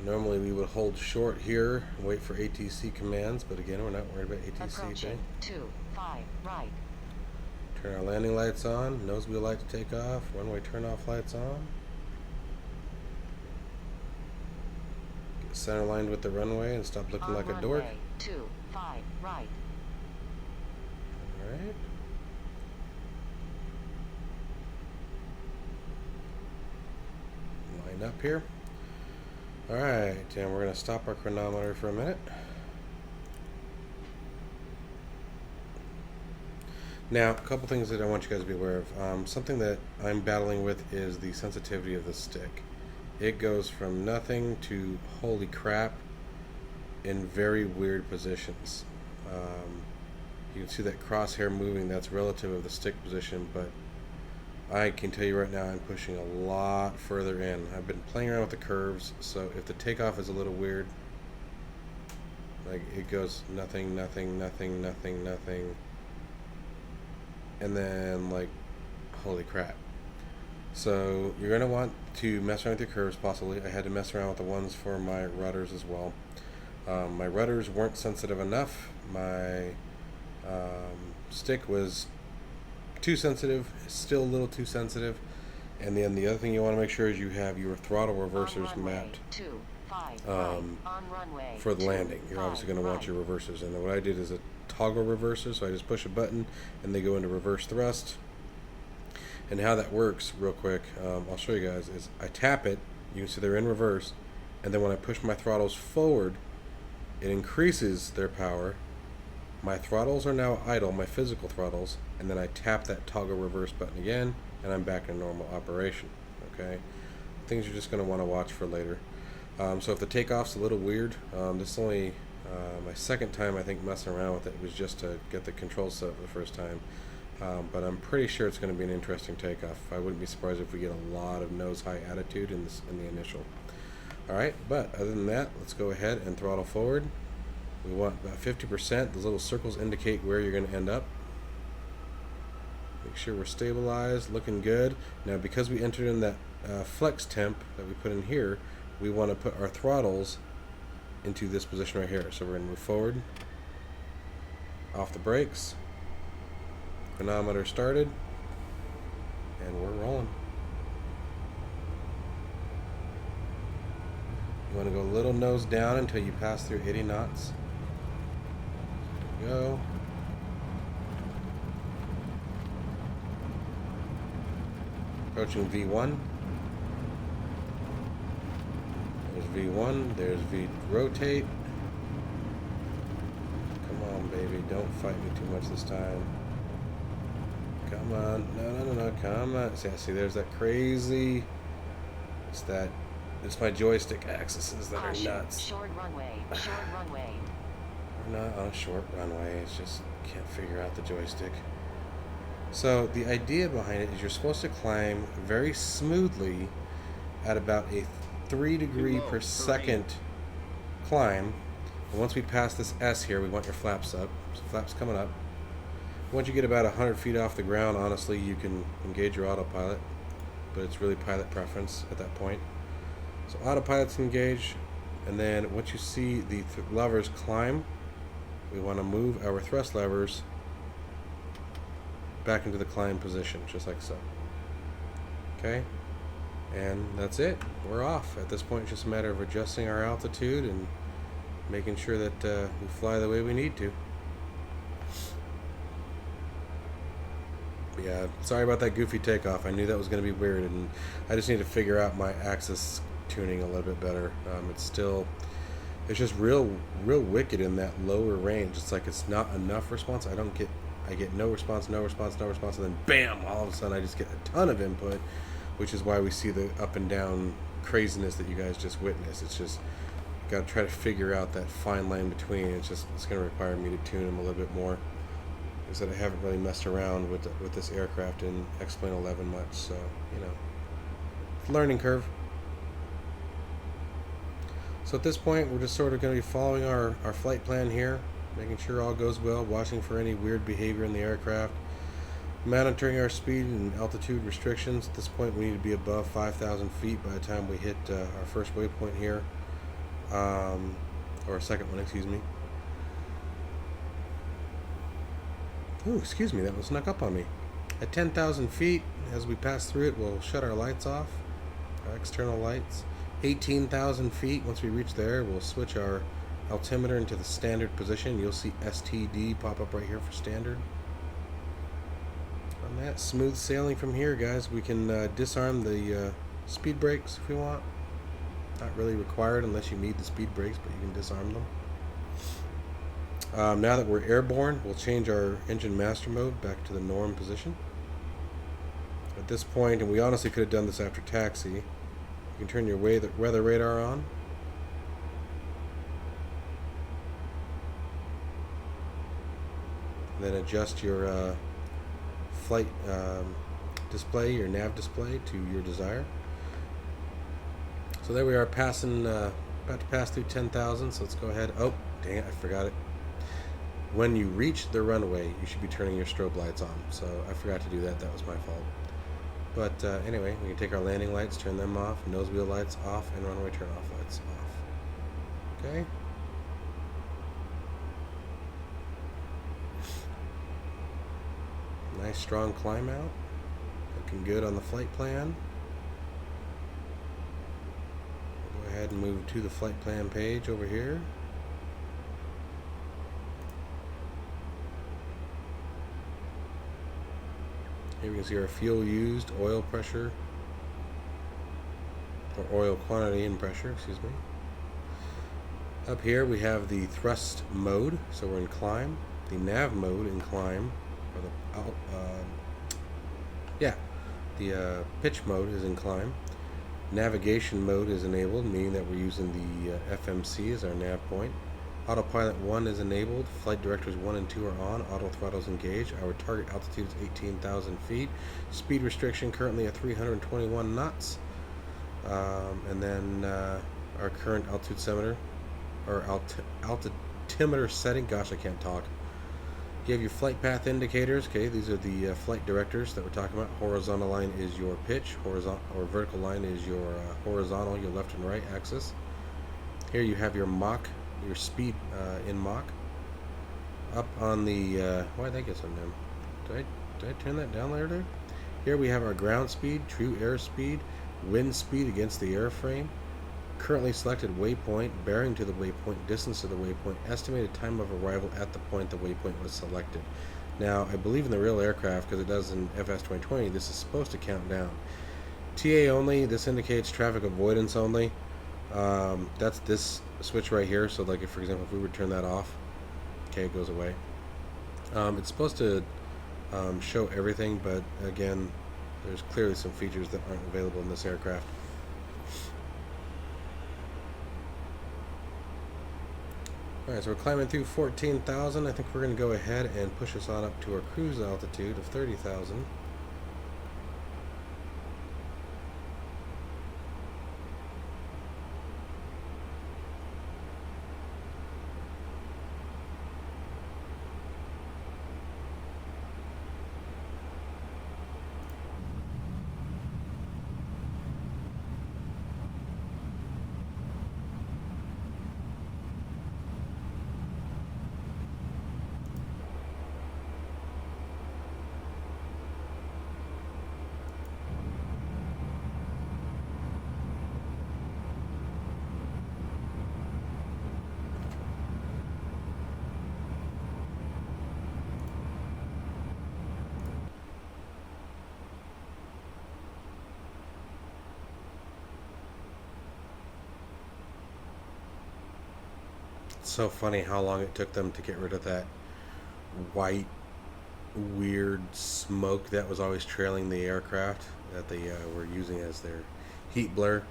[SPEAKER 1] Normally we would hold short here and wait for ATC commands, but again, we're not worried about ATC today.
[SPEAKER 4] 2-5 right.
[SPEAKER 1] Turn our landing lights on, nose wheel light to take off, runway turn off lights on. Get center lined with the runway and stop looking like a dork.
[SPEAKER 4] 2-5 right.
[SPEAKER 1] Alright. Line up here. Alright, and we're going to stop our chronometer for a minute. Now, a couple things that I want you guys to be aware of. Something that I'm battling with is the sensitivity of the stick. It goes from nothing to holy crap in very weird positions. You can see that crosshair moving, that's relative of the stick position, but I can tell you right now I'm pushing a lot further in. I've been playing around with the curves, so if the takeoff is a little weird, like it goes nothing, nothing, nothing, nothing, nothing, and then like, holy crap. So you're going to want to mess around with your curves possibly. I had to mess around with the ones for my rudders as well. My rudders weren't sensitive enough. My stick was too sensitive, still a little too sensitive. And then the other thing you want to make sure is you have your throttle reversers mapped for the landing. You're obviously going to want your reversers. And then what I did is a toggle reverser, so I just push a button and they go into reverse thrust. And how that works real quick, I'll show you guys, is I tap it, you can see they're in reverse, and then when I push my throttles forward, it increases their power. My throttles are now idle, my physical throttles, and then I tap that toggle reverse button again, and I'm back in normal operation. Okay, things you're just going to want to watch for later. So if the takeoff's a little weird, this is only my second time I think messing around with it. It was just to get the controls set up the first time, but I'm pretty sure it's going to be an interesting takeoff. I wouldn't be surprised if we get a lot of nose-high attitude in the initial. All right, but other than that, let's go ahead and throttle forward. We want about 50%. Those little circles indicate where you're going to end up. Make sure we're stabilized, looking good. Now, because we entered in that flex temp that we put in here, we want to put our throttles into this position right here. So we're going to move forward, off the brakes, chronometer started, and we're rolling. You want to go a little nose down until you pass through 80 knots. Go. Approaching V1. There's V1. There's V rotate. Come on, baby. Don't fight me too much this time. Come on. No. Come on. See, there's that crazy. It's my joystick axes that are nuts.
[SPEAKER 4] Short runway.
[SPEAKER 1] We're not on a short runway. It's just can't figure out the joystick. So the idea behind it is you're supposed to climb very smoothly at about a 3 degree per second climb. And once we pass this S here, we want your flaps up. So flaps coming up. Once you get about 100 feet off the ground, honestly, you can engage your autopilot, but it's really pilot preference at that point. So autopilot's engaged, and then once you see the levers climb, we want to move our thrust levers back into the climb position, just like so. Okay, and that's it. We're off. At this point, it's just a matter of adjusting our altitude and making sure that we fly the way we need to. Yeah, sorry about that goofy takeoff. I knew that was going to be weird, and I just need to figure out my axis tuning a little bit better. It's just real wicked in that lower range. It's like it's not enough response. I get no response, no response, no response, and then bam, all of a sudden I just get a ton of input, which is why we see the up and down craziness that you guys just witnessed. It's just got to try to figure out that fine line between. It's going to require me to tune them a little bit more. Is that I haven't really messed around with this aircraft in X-Plane 11 much, so learning curve. So at this point, we're just sort of going to be following our flight plan here, making sure all goes well, watching for any weird behavior in the aircraft, monitoring our speed and altitude restrictions. At this point, we need to be above 5,000 feet by the time we hit our first waypoint here, or second one, excuse me. Ooh, excuse me, that one snuck up on me. At 10,000 feet, as we pass through it, we'll shut our lights off, our external lights. 18,000 feet, once we reach there, we'll switch our altimeter into the standard position. You'll see STD pop up right here for standard. On that, smooth sailing from here, guys. We can disarm the speed brakes if we want. Not really required unless you need the speed brakes, but you can disarm them. Now that we're airborne, we'll change our engine master mode back to the norm position. At this point, and we honestly could have done this after taxi, you can turn your weather radar on. Then adjust your flight display, your nav display, to your desire. So there we are, passing, about to pass through 10,000. So let's go ahead. Oh, dang it, I forgot it. When you reach the runway, you should be turning your strobe lights on. So I forgot to do that. That was my fault. But anyway, we can take our landing lights, turn them off, nose wheel lights off, and runway turn off lights off. Okay. Nice strong climb out. Looking good on the flight plan. Go ahead and move to the flight plan page over here. Here we can see our fuel used, oil pressure, or oil quantity and pressure, excuse me. Up here we have the thrust mode, so we're in climb. The nav mode in climb, or the pitch mode is in climb. Navigation mode is enabled, meaning that we're using the FMC as our nav point. Autopilot 1 is enabled, flight directors 1 and 2 are on, auto throttles engaged. Our target altitude is 18,000 feet. Speed restriction currently at 321 knots. And then our current altimeter setting, gosh, I can't talk. You have your flight path indicators. Okay, these are the flight directors that we're talking about. Horizontal line is your pitch, horizontal or vertical line is your horizontal, your left and right axis. Here you have your Mach, your speed in Mach. Up on the why did that get so dim? Did I turn that down later? Here we have our ground speed, true airspeed, wind speed against the airframe, currently selected waypoint, bearing to the waypoint, distance to the waypoint, estimated time of arrival at the point the waypoint was selected. Now, I believe in the real aircraft, because it does in FS 2020, this is supposed to count down. TA only, this indicates traffic avoidance only. That's this switch right here, so like if, for example, if we were to turn that off, okay, it goes away. It's supposed to show everything, but again, there's clearly some features that aren't available in this aircraft. Alright, so we're climbing through 14,000. I think we're going to go ahead and push us on up to our cruise altitude of 30,000. It's so funny how long it took them to get rid of that white, weird smoke that was always trailing the aircraft that they were using as their heat blur.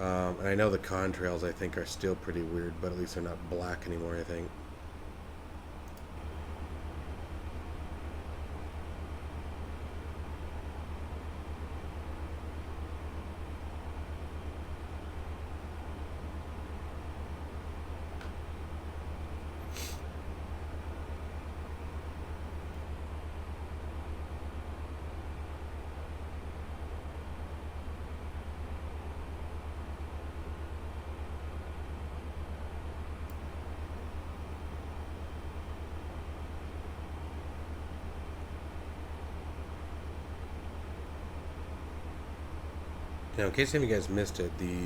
[SPEAKER 1] And I know the contrails, I think, are still pretty weird, but at least they're not black anymore, I think. Now, in case any of you guys missed it, the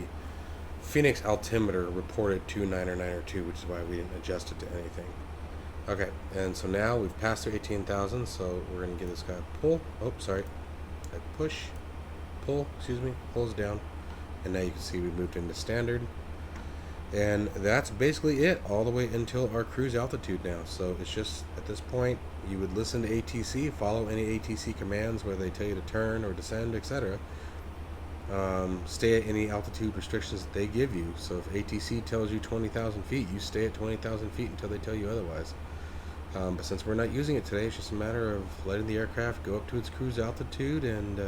[SPEAKER 1] Phoenix altimeter reported 290902, which is why we didn't adjust it to anything. Okay, and so now we've passed through 18,000, so we're going to give this guy a pull. Oh, sorry. I push, pull, excuse me, pulls down. And now you can see we moved into standard. And that's basically it, all the way until our cruise altitude now. So it's just, at this point, you would listen to ATC, follow any ATC commands where they tell you to turn or descend, etc. Stay at any altitude restrictions that they give you. So if ATC tells you 20,000 feet, you stay at 20,000 feet until they tell you otherwise. But since we're not using it today, it's just a matter of letting the aircraft go up to its cruise altitude, and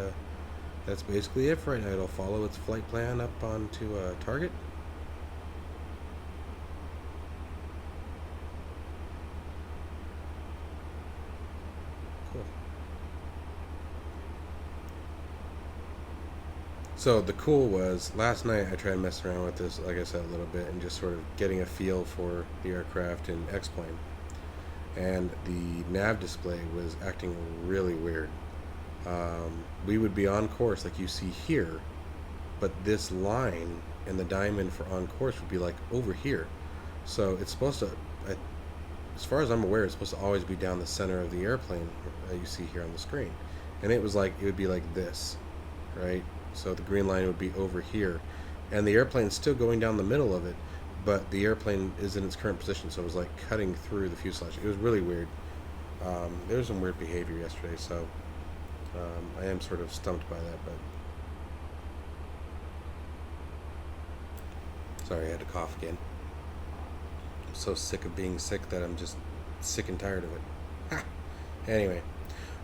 [SPEAKER 1] that's basically it for right now. It'll follow its flight plan up onto target. Cool. So the cool was, last night I tried messing around with this, like I said, a little bit, and just sort of getting a feel for the aircraft in X-Plane. And the nav display was acting really weird. We would be on course like you see here, but this line and the diamond for on course would be like over here. So it's supposed to, as far as I'm aware, it's supposed to always be down the center of the airplane that you see here on the screen. And it was like, it would be like this, right? So the green line would be over here, and the airplane's still going down the middle of it, but the airplane is in its current position, so it was like cutting through the fuselage. It was really weird. There was some weird behavior yesterday, so I am sort of stumped by that, but sorry, I had to cough again. I'm so sick of being sick that I'm just sick and tired of it. Ha! Anyway.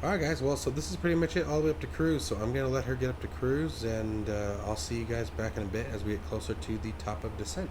[SPEAKER 1] Alright guys, well, so this is pretty much it all the way up to cruise, so I'm going to let her get up to cruise, and I'll see you guys back in a bit as we get closer to the top of descent.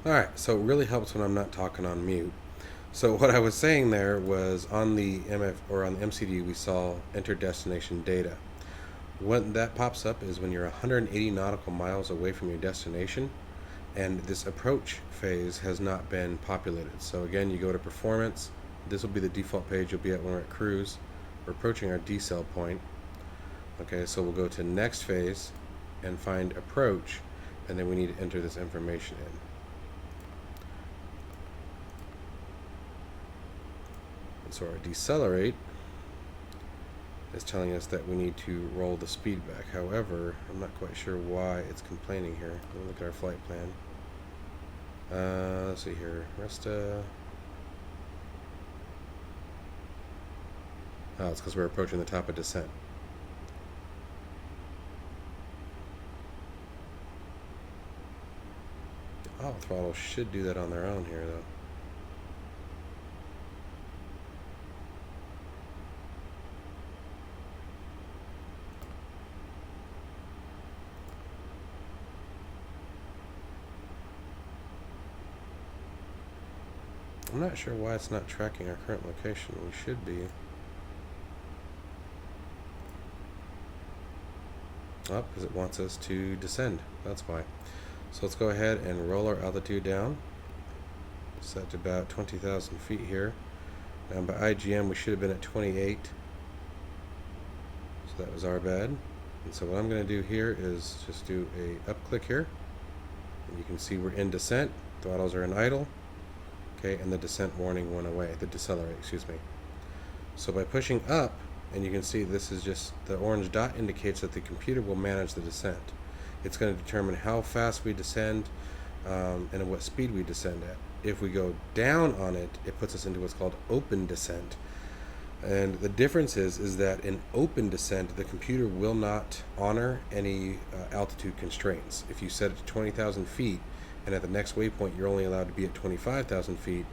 [SPEAKER 1] Alright, so it really helps when I'm not talking on mute. So what I was saying there was on the MF or on the MCDU we saw enter destination data. When that pops up is when you're 180 nautical miles away from your destination and this approach phase has not been populated. So again, you go to performance. This will be the default page you'll be at when we're at cruise. We're approaching our decel point. Okay, so we'll go to next phase and find approach, and then we need to enter this information in. And so our decelerate is telling us that we need to roll the speed back. However, I'm not quite sure why it's complaining here. Let me look at our flight plan. Let's see here. Resta. Oh, it's because we're approaching the top of descent. The auto throttle should do that on their own here, though. I'm not sure why it's not tracking our current location. We should be. Oh, because it wants us to descend. That's why. So let's go ahead and roll our altitude down. Set to about 20,000 feet here. And by IGM, we should have been at 28. So that was our bad. And so what I'm going to do here is just do a up click here. And you can see we're in descent. Throttles are in idle. Okay, and the descent warning went away. The decelerate, excuse me. So by pushing up, and you can see this is just the orange dot indicates that the computer will manage the descent. It's going to determine how fast we descend and at what speed we descend at. If we go down on it, it puts us into what's called open descent. And the difference is that in open descent, the computer will not honor any altitude constraints. If you set it to 20,000 feet, and at the next waypoint you're only allowed to be at 25,000 feet,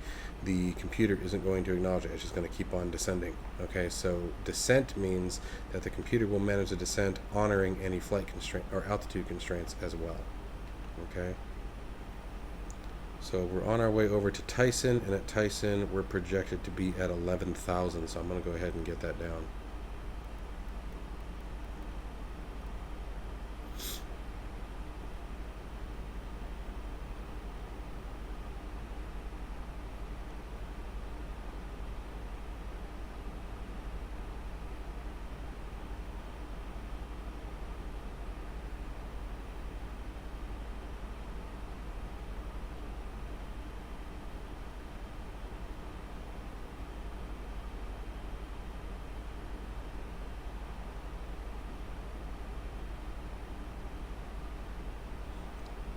[SPEAKER 1] the computer isn't going to acknowledge it. It's just going to keep on descending. Okay, so descent means that the computer will manage the descent, honoring any flight constraint or altitude constraints as well. Okay, so we're on our way over to Tyson, and at Tyson we're projected to be at 11,000, so I'm going to go ahead and get that down.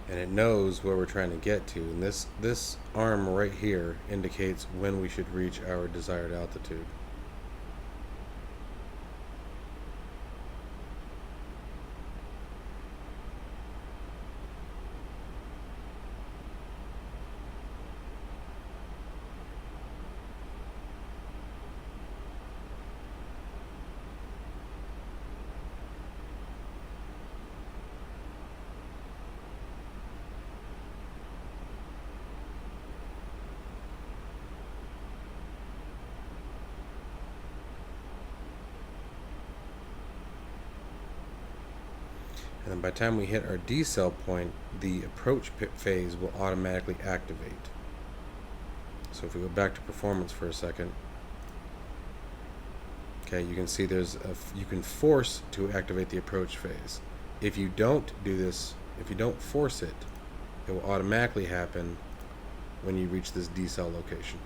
[SPEAKER 1] And it knows where we're trying to get to, and this arm right here indicates when we should reach our desired altitude. And then by the time we hit our decel point, the approach phase will automatically activate. So if we go back to performance for a second, okay, you can see you can force to activate the approach phase. If you don't do this, if you don't force it, it will automatically happen when you reach this decel location.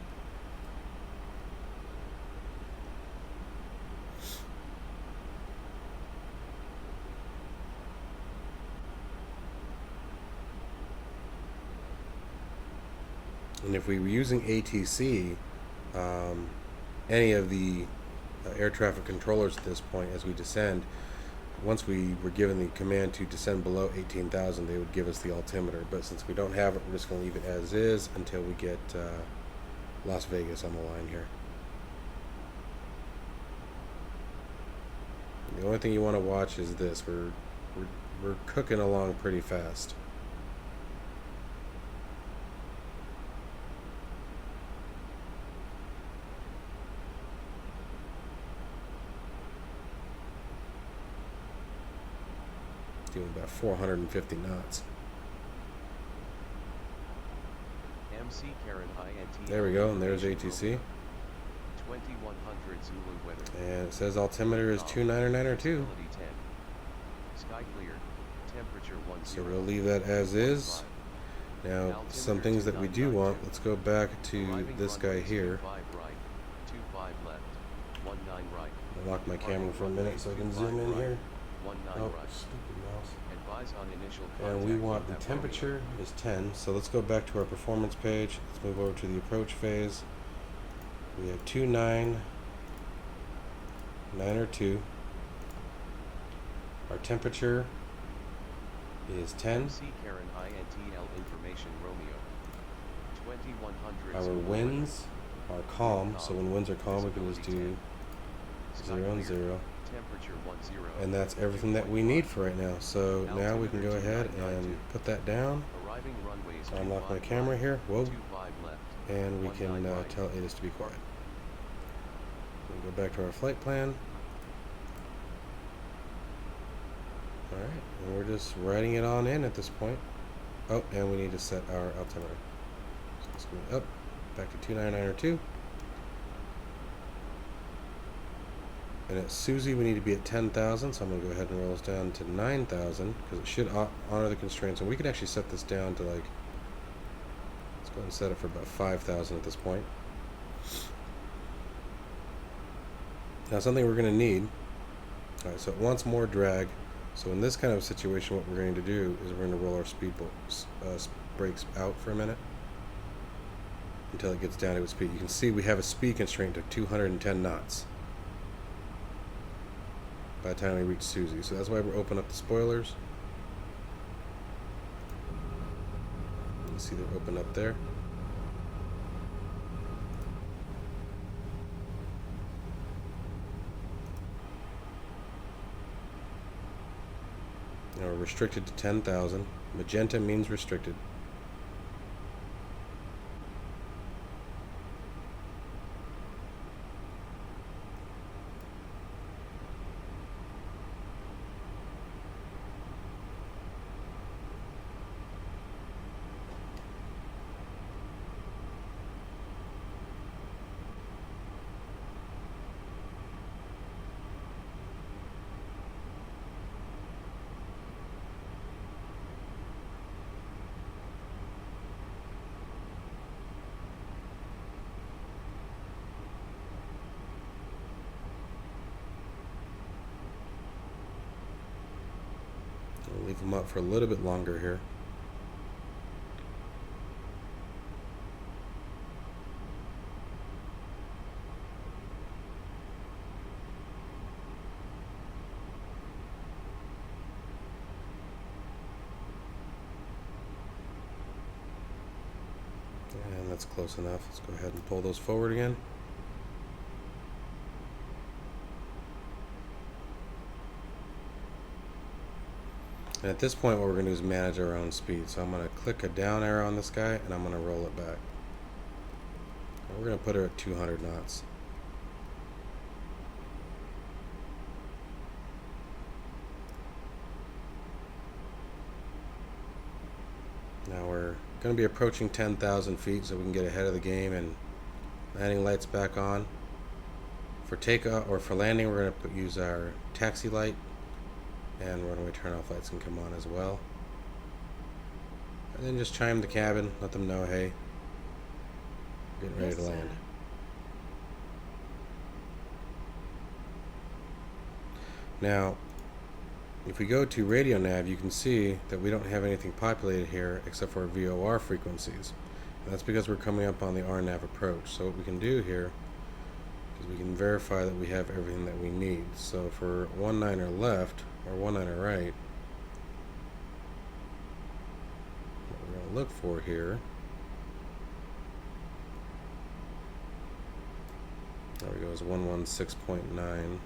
[SPEAKER 1] And if we were using ATC, any of the air traffic controllers at this point, as we descend, once we were given the command to descend below 18,000, they would give us the altimeter. But since we don't have it, we're just going to leave it as is until we get Las Vegas on the line here. The only thing you want to watch is this. We're cooking along pretty fast. Doing about 450 knots.
[SPEAKER 2] MC Karen INT.
[SPEAKER 1] There we go, and there's ATC.
[SPEAKER 2] 2100 Zulu weather.
[SPEAKER 1] And it says altimeter is 29902.
[SPEAKER 2] Visibility 10. Sky clear. Temperature 10.
[SPEAKER 1] So we'll leave that as is. Now, some things that we do want, let's go back to this guy here.
[SPEAKER 2] 25 right. 25 left. 19 right.
[SPEAKER 1] I'll lock my camera for a minute so I can zoom in here.
[SPEAKER 2] 19
[SPEAKER 1] Oh,
[SPEAKER 2] right.
[SPEAKER 1] stupid mouse.
[SPEAKER 2] Advise on initial
[SPEAKER 1] And we
[SPEAKER 2] contact
[SPEAKER 1] want the
[SPEAKER 2] at
[SPEAKER 1] temperature is 10. So let's go back to our performance page. Let's move over to the approach phase. We have 29902. Our temperature is 10.
[SPEAKER 2] MC Karen INTL information Romeo. 2100
[SPEAKER 1] Our
[SPEAKER 2] Zulu
[SPEAKER 1] winds are calm, so when winds are calm, we can just do
[SPEAKER 2] Visibility 10.
[SPEAKER 1] 0 and
[SPEAKER 2] Sky
[SPEAKER 1] 0.
[SPEAKER 2] Temperature 10.
[SPEAKER 1] And that's everything that we need for right now. So now we can go ahead and put that down.
[SPEAKER 2] Arriving runways
[SPEAKER 1] Unlock my
[SPEAKER 2] 25
[SPEAKER 1] camera
[SPEAKER 2] right,
[SPEAKER 1] here. Whoa.
[SPEAKER 2] 25 left.
[SPEAKER 1] And we can
[SPEAKER 2] 19 right.
[SPEAKER 1] tell ATIS to be quiet. We'll go back to our flight plan. Alright, and we're just writing it on in at this point. Oh, and we need to set our altimeter. So let's go up, back to 29902. And at Susie, we need to be at 10,000, so I'm going to go ahead and roll us down to 9,000, because it should honor the constraints. And we could actually set this down to like, let's go ahead and set it for about 5,000 at this point. Now something we're going to need, alright, so it wants more drag. So in this kind of situation, what we're going to do is we're going to roll our speed brakes out for a minute until it gets down to its speed. You can see we have a speed constraint of 210 knots by the time we reach Susie. So that's why we're opening up the spoilers. You can see they're open up there. Now we're restricted to 10,000. Magenta means restricted. We'll leave them up for a little bit longer here. And that's close enough. Let's go ahead and pull those forward again. And at this point, what we're going to do is manage our own speed. So I'm going to click a down arrow on this guy, and I'm going to roll it back. And we're going to put her at 200 knots. Now we're going to be approaching 10,000 feet, so we can get ahead of the game, and landing lights back on. For takeoff or for landing, we're going to use our taxi light. And runway turn-off lights can come on as well. And then just chime the cabin, let them know, hey, getting ready to land. Now, if we go to radio nav, you can see that we don't have anything populated here except for VOR frequencies. And that's because we're coming up on the RNAV approach. So what we can do here is we can verify that we have everything that we need. So for 19er left, or 19er right, what we're going to look for here, there we go, is 116.9.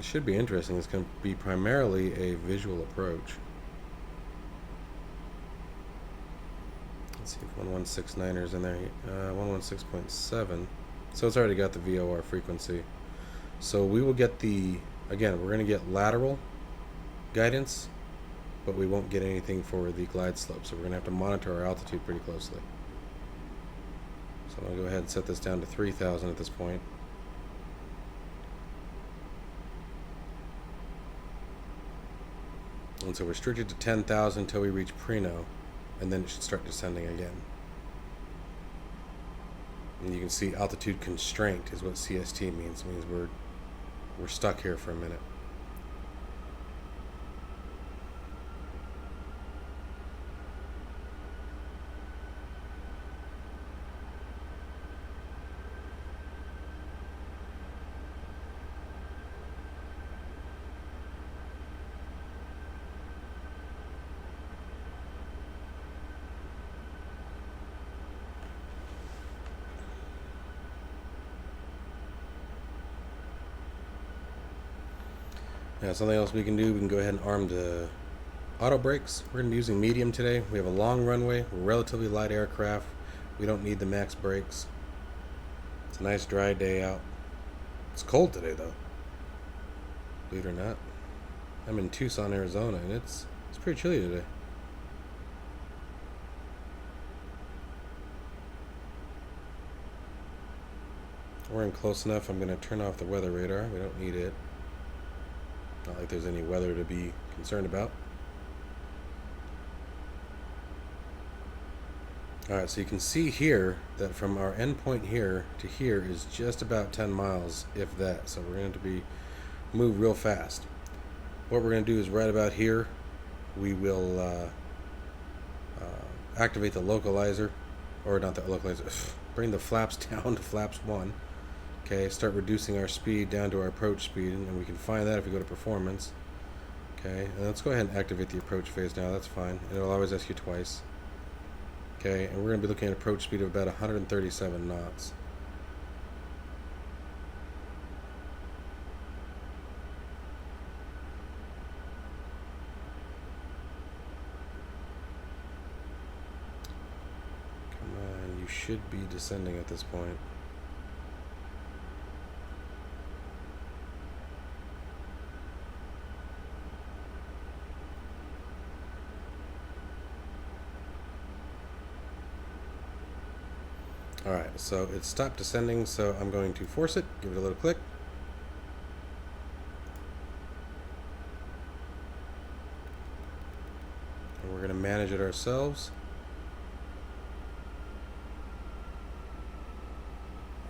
[SPEAKER 1] should be interesting. It's going to be primarily a visual approach. Let's see if 1169 is in there. 116.7. So it's already got the VOR frequency. So we will get the, again, we're going to get lateral guidance, but we won't get anything for the glide slope. So we're going to have to monitor our altitude pretty closely. So I'm going to go ahead and set this down to 3,000 at this point. And so restricted to 10,000 until we reach Preno, and then it should start descending again. And you can see altitude constraint is what CST means. It means we're stuck here for a minute. Now, something else we can do, we can go ahead and arm the auto brakes. We're going to be using medium today. We have a long runway. We're a relatively light aircraft. We don't need the max brakes. It's a nice dry day out. It's cold today, though. Believe it or not. I'm in Tucson, Arizona, and it's pretty chilly today. We're in close enough. I'm going to turn off the weather radar. We don't need it. Not like there's any weather to be concerned about. Alright, so you can see here that from our endpoint here to here is just about 10 miles, if that. So we're going to move real fast. What we're going to do is right about here, we will activate the localizer, or not the localizer, bring the flaps down to flaps 1. Okay, start reducing our speed down to our approach speed, and we can find that if we go to performance. Okay, and let's go ahead and activate the approach phase now. That's fine. It'll always ask you twice. Okay, and we're going to be looking at approach speed of about 137 knots. Come on, you should be descending at this point. Alright, so it stopped descending, so I'm going to force it, give it a little click. And we're going to manage it ourselves.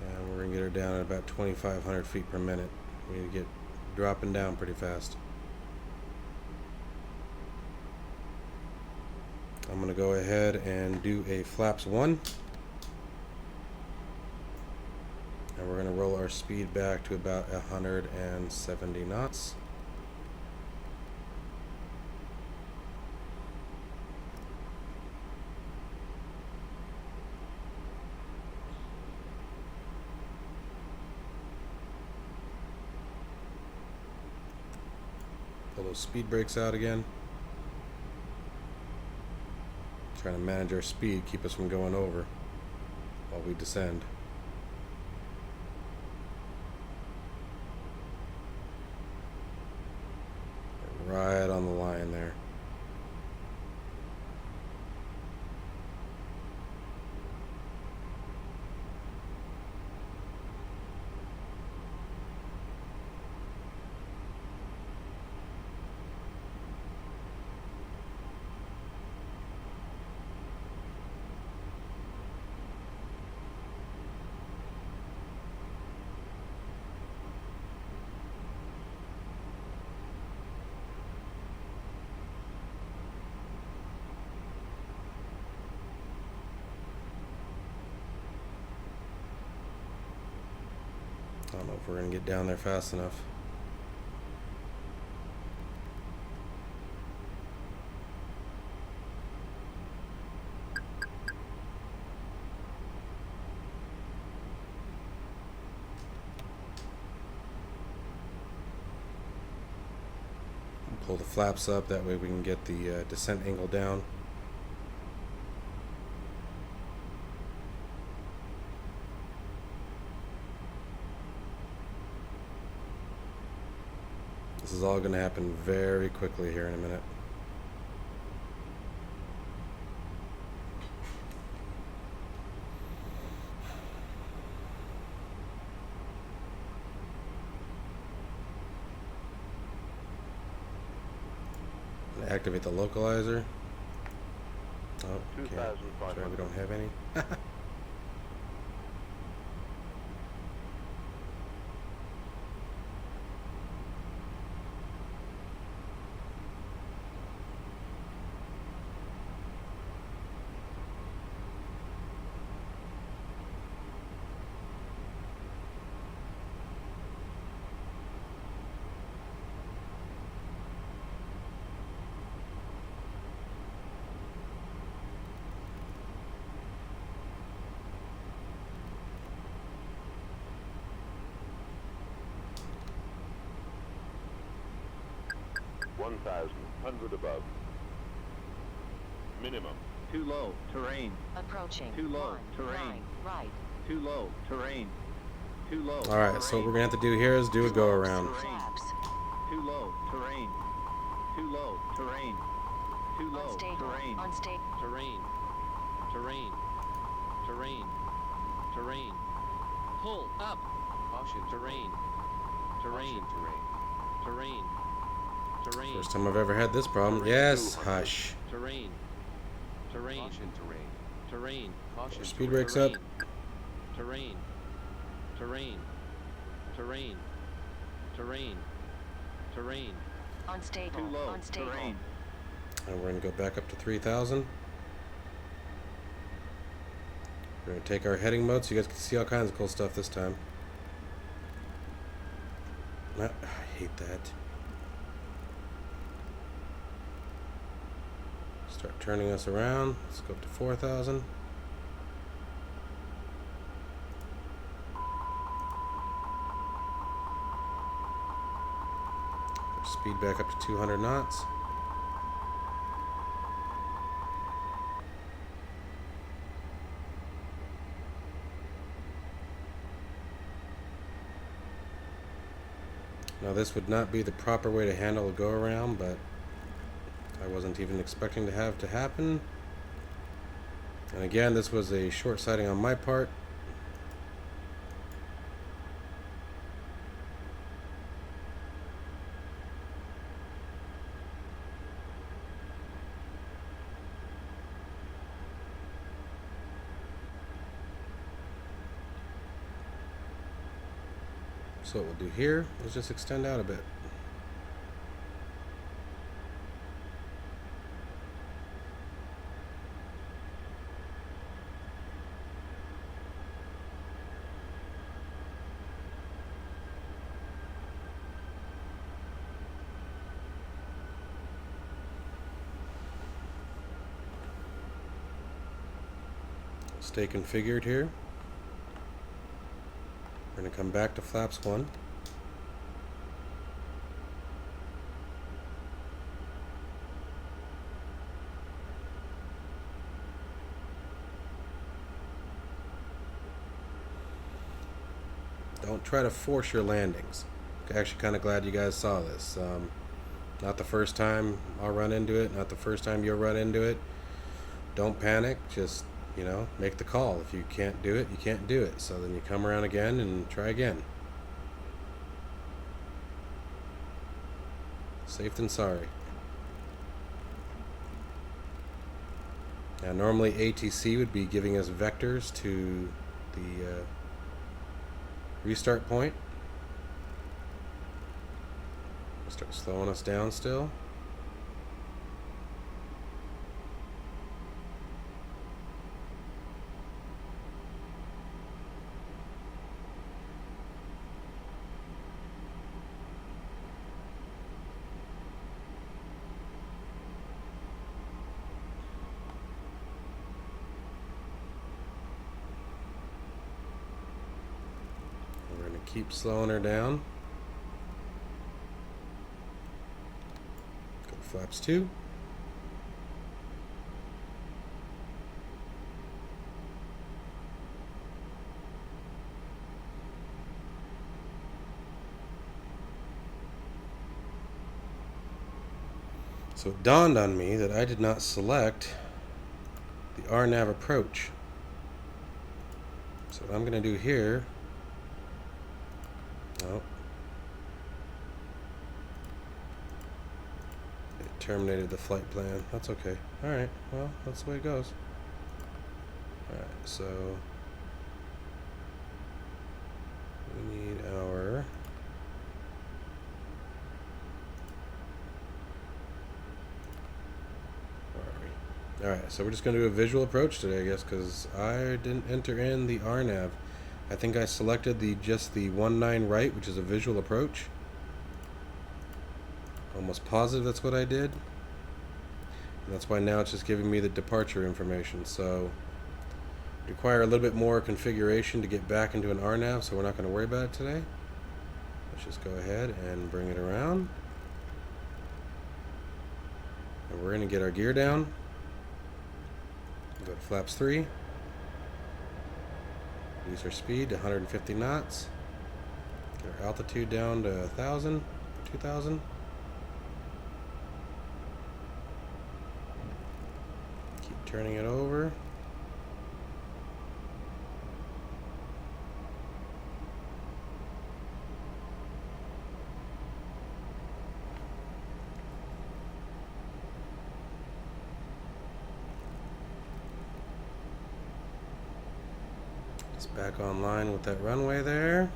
[SPEAKER 1] And we're going to get her down at about 2,500 feet per minute. We need to get dropping down pretty fast. I'm going to go ahead and do a flaps 1. And we're going to roll our speed back to about 170 knots. Pull those speed brakes out again. Trying to manage our speed, keep us from going over while we descend. Right on the line there. I don't know if we're going to get down there fast enough. Pull the flaps up, that way we can get the descent angle down. This is all going to happen very quickly here in a minute. Activate the localizer. Oh, okay. Sorry, we don't have any.
[SPEAKER 5] $1,000 above. Minimum.
[SPEAKER 6] Too low, terrain.
[SPEAKER 4] Approaching.
[SPEAKER 6] Too low,
[SPEAKER 4] 1,
[SPEAKER 6] terrain.
[SPEAKER 4] 9, right.
[SPEAKER 6] Too low, terrain. Too low.
[SPEAKER 1] Alright, so what we're going to have to do here is do a go around.
[SPEAKER 4] Flaps.
[SPEAKER 6] Too low, terrain. Too low, terrain. Too low,
[SPEAKER 4] Unstable.
[SPEAKER 6] terrain.
[SPEAKER 4] Unstable.
[SPEAKER 7] Terrain. Terrain. Terrain. Terrain. Pull up.
[SPEAKER 2] Caution
[SPEAKER 7] Terrain. Terrain.
[SPEAKER 2] Terrain.
[SPEAKER 7] Terrain. Terrain.
[SPEAKER 1] First time I've ever had this problem. Yes, hush.
[SPEAKER 7] Terrain. Terrain.
[SPEAKER 2] Caution terrain.
[SPEAKER 7] Terrain.
[SPEAKER 2] Caution
[SPEAKER 1] Speed
[SPEAKER 2] terrain.
[SPEAKER 1] brakes up.
[SPEAKER 7] Terrain. Terrain. Terrain. Terrain. Terrain.
[SPEAKER 4] Unstable.
[SPEAKER 6] Too low,
[SPEAKER 4] Unstable.
[SPEAKER 6] terrain.
[SPEAKER 1] And we're going to go back up to 3,000. We're going to take our heading mode so you guys can see all kinds of cool stuff this time. I hate that. Start turning us around. Let's go up to 4,000. Speed back up to 200 knots. Now this would not be the proper way to handle a go around, but I wasn't even expecting to have to happen. And again, this was a short sighting on my part. So what we'll do here is just extend out a bit. Stay configured here. We're going to come back to flaps 1. Don't try to force your landings. I'm actually kind of glad you guys saw this. Not the first time I'll run into it, not the first time you'll run into it. Don't panic, just make the call. If you can't do it, you can't do it. So then you come around again and try again. Safe than sorry. Now normally ATC would be giving us vectors to the restart point. Start slowing us down still. We're going to keep slowing her down. Flaps 2. So it dawned on me that I did not select the RNAV approach. So what I'm going to do here, oh, it terminated the flight plan. That's okay. Alright, well, that's the way it goes. Alright, so we need our Alright, so we're just going to do a visual approach today, I guess, because I didn't enter in the RNAV. I think I selected just the 19 right, which is a visual approach. Almost positive that's what I did. And that's why now it's just giving me the departure information. So, require a little bit more configuration to get back into an RNAV, so we're not going to worry about it today. Let's just go ahead and bring it around. And we're going to get our gear down. Go to flaps 3. Use our speed to 150 knots. Get our altitude down to 1,000, 2,000. Keep turning it over. It's back online with that runway there.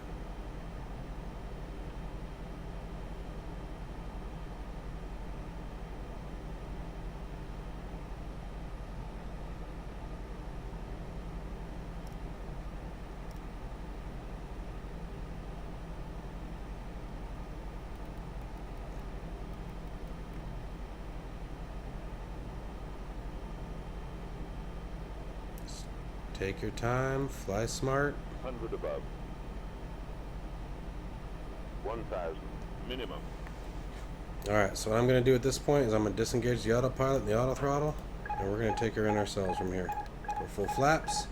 [SPEAKER 1] Take your time, fly smart.
[SPEAKER 5] 100 above. 1,000 minimum.
[SPEAKER 1] Alright, so what I'm going to do at this point is I'm going to disengage the autopilot and the auto throttle, and we're going to take her in ourselves from here. Go full flaps.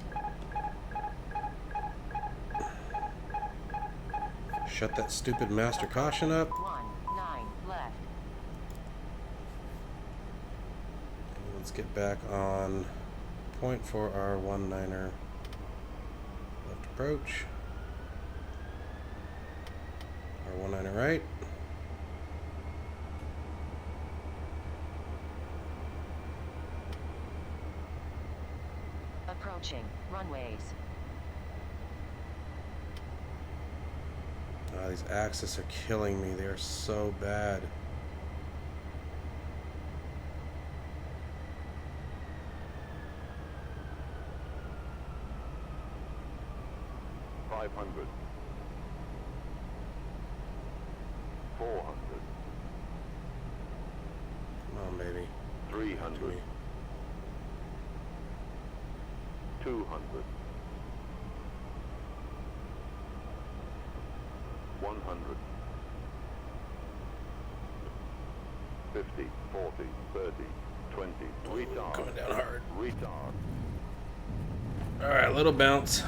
[SPEAKER 1] Shut that stupid master caution up.
[SPEAKER 4] 19 left.
[SPEAKER 1] And let's get back on point for our 19er left approach. Our 19er right.
[SPEAKER 4] Approaching runways.
[SPEAKER 1] These axes are killing me. They are so bad.
[SPEAKER 5] $500. 400.
[SPEAKER 1] Come on, baby.
[SPEAKER 5] 300. 200. 100. 50, 40, 30, 20. Retard.
[SPEAKER 1] Coming down hard.
[SPEAKER 5] Retard.
[SPEAKER 1] Alright, little bounce.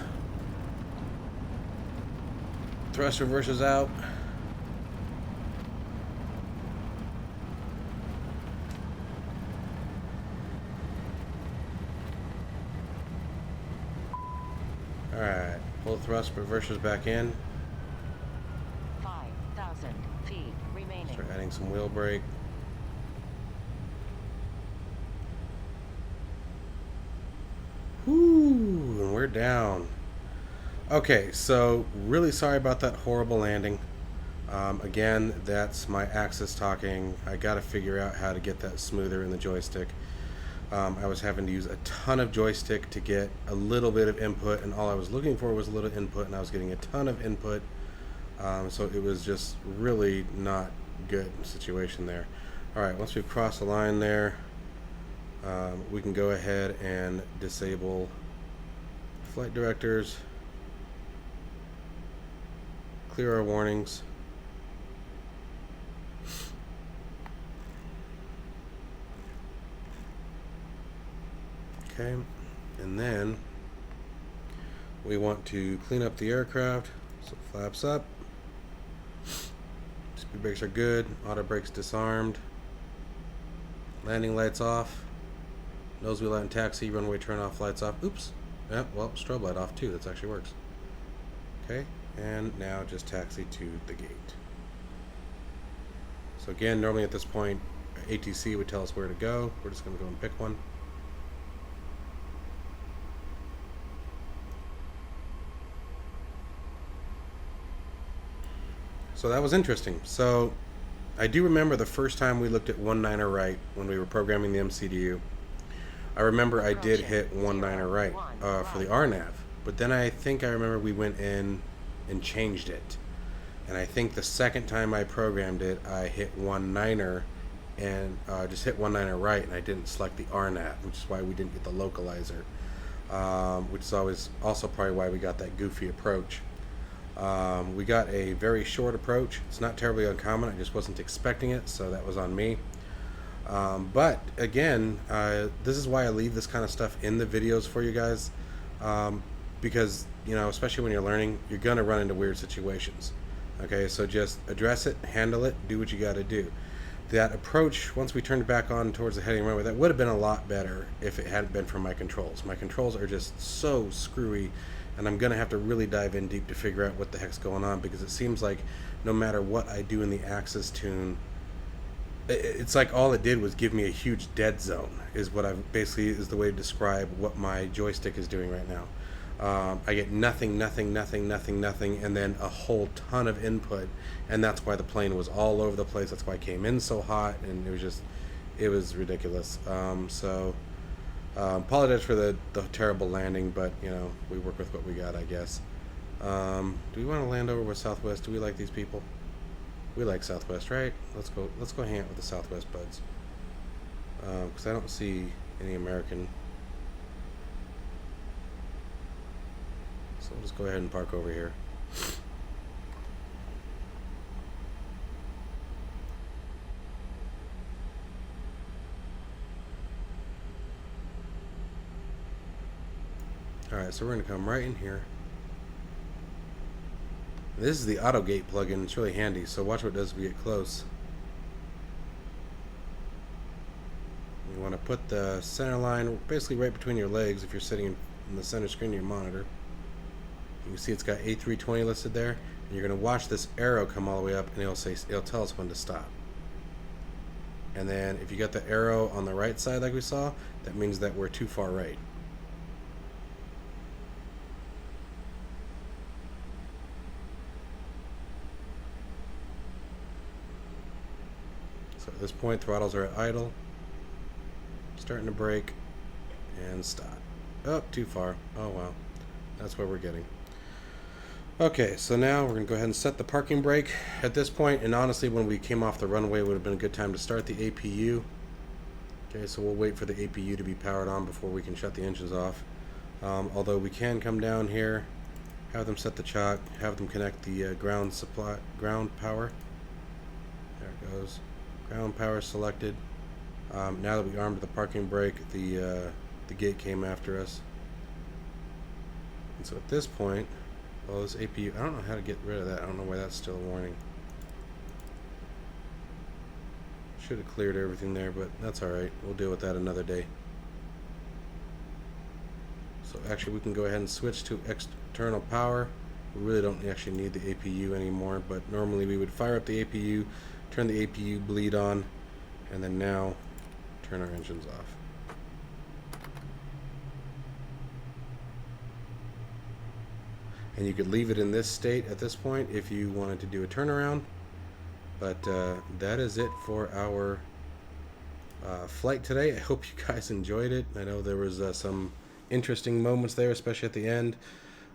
[SPEAKER 1] Thrust reverses out. Alright, pull thrust reversers back in.
[SPEAKER 4] 5,000 feet remaining.
[SPEAKER 1] Start adding some wheel brake. Whoo, and we're down. Okay, so really sorry about that horrible landing. Again, that's my axis talking. I got to figure out how to get that smoother in the joystick. I was having to use a ton of joystick to get a little bit of input, and all I was looking for was a little input, and I was getting a ton of input. So it was just really not good situation there. Alright, once we've crossed the line there, we can go ahead and disable flight directors, clear our warnings. Okay, and then we want to clean up the aircraft. So flaps up. Speed brakes are good. Auto brakes disarmed. Landing lights off. Nose wheel out and taxi. Runway turn off, lights off. Oops. Yep, well, strobe light off too. That actually works. Okay, and now just taxi to the gate. So again, normally at this point, ATC would tell us where to go. We're just going to go and pick one. So that was interesting. So I do remember the first time we looked at 19er right when we were programming the MCDU. I remember I did hit 19er right for the RNAV, but then I think I remember we went in and changed it. And I think the second time I programmed it, I hit 19er and just hit 19er right, and I didn't select the RNAV, which is why we didn't get the localizer, which is always also probably why we got that goofy approach. We got a very short approach. It's not terribly uncommon. I just wasn't expecting it, so that was on me. But again, this is why I leave this kind of stuff in the videos for you guys, because, you know, especially when you're learning, you're going to run into weird situations. Okay, so just address it, handle it, do what you got to do. That approach, once we turned it back on towards the heading runway, that would have been a lot better if it hadn't been for my controls. My controls are just so screwy, and I'm going to have to really dive in deep to figure out what the heck's going on, because it seems like no matter what I do in the axis tune, it's like all it did was give me a huge dead zone, is what I've basically is the way to describe what my joystick is doing right now. I get nothing, and then a whole ton of input, and that's why the plane was all over the place. That's why I came in so hot, and it was ridiculous. Apologize for the terrible landing, but you know, we work with what we got, I guess. Do we want to land over with Southwest? Do we like these people? We like Southwest, right? Let's go hang out with the Southwest buds. Because I don't see any American. So we'll just go ahead and park over here. Alright, so we're going to come right in here. This is the auto gate plugin. It's really handy, so watch what it does if we get close. You want to put the center line basically right between your legs if you're sitting in the center screen of your monitor. You can see it's got A320 listed there, and you're going to watch this arrow come all the way up, and it'll tell us when to stop. And then if you got the arrow on the right side like we saw, that means that we're too far right. So at this point, throttles are at idle. Starting to brake and stop. Oh, too far. Oh wow, that's what we're getting. Okay, so now we're going to go ahead and set the parking brake at this point, and honestly when we came off the runway it would have been a good time to start the APU. Okay, so we'll wait for the APU to be powered on before we can shut the engines off. Although we can come down here, have them set the chock, have them connect the ground power. There it goes. Ground power selected. Now that we armed the parking brake, the gate came after us. And so at this point, well, this APU, I don't know how to get rid of that. I don't know why that's still a warning. Should have cleared everything there, but that's alright. We'll deal with that another day. So actually we can go ahead and switch to external power. We really don't actually need the APU anymore, but normally we would fire up the APU, turn the APU bleed on, and then now turn our engines off. And you could leave it in this state at this point if you wanted to do a turnaround. But that is it for our flight today. I hope you guys enjoyed it. I know there was some interesting moments there, especially at the end.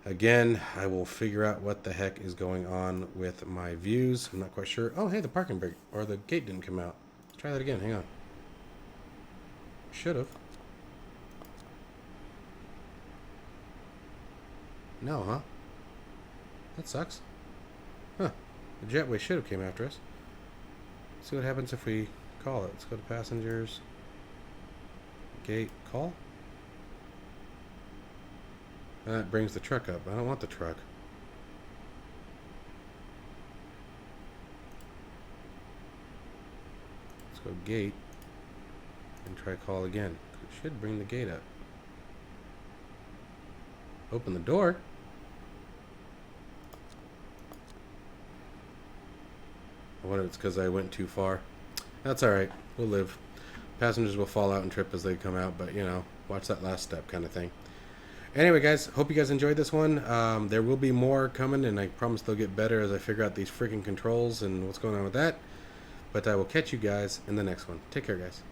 [SPEAKER 1] Again, I will figure out what the heck is going on with my views. I'm not quite sure. Oh, hey, the parking brake or the gate didn't come out. Let's try that again. Hang on. Should have. No, huh? That sucks. Huh. The jetway should have came after us. Let's see what happens if we call it. Let's go to passengers. Gate call. That brings the truck up. I don't want the truck. Let's go gate and try call again. It should bring the gate up. Open the door. I wonder if it's because I went too far. That's alright. We'll live. Passengers will fall out and trip as they come out, but you know, watch that last step kind of thing. Anyway, guys, hope you guys enjoyed this one. There will be more coming, and I promise they'll get better as I figure out these freaking controls and what's going on with that. But I will catch you guys in the next one. Take care, guys.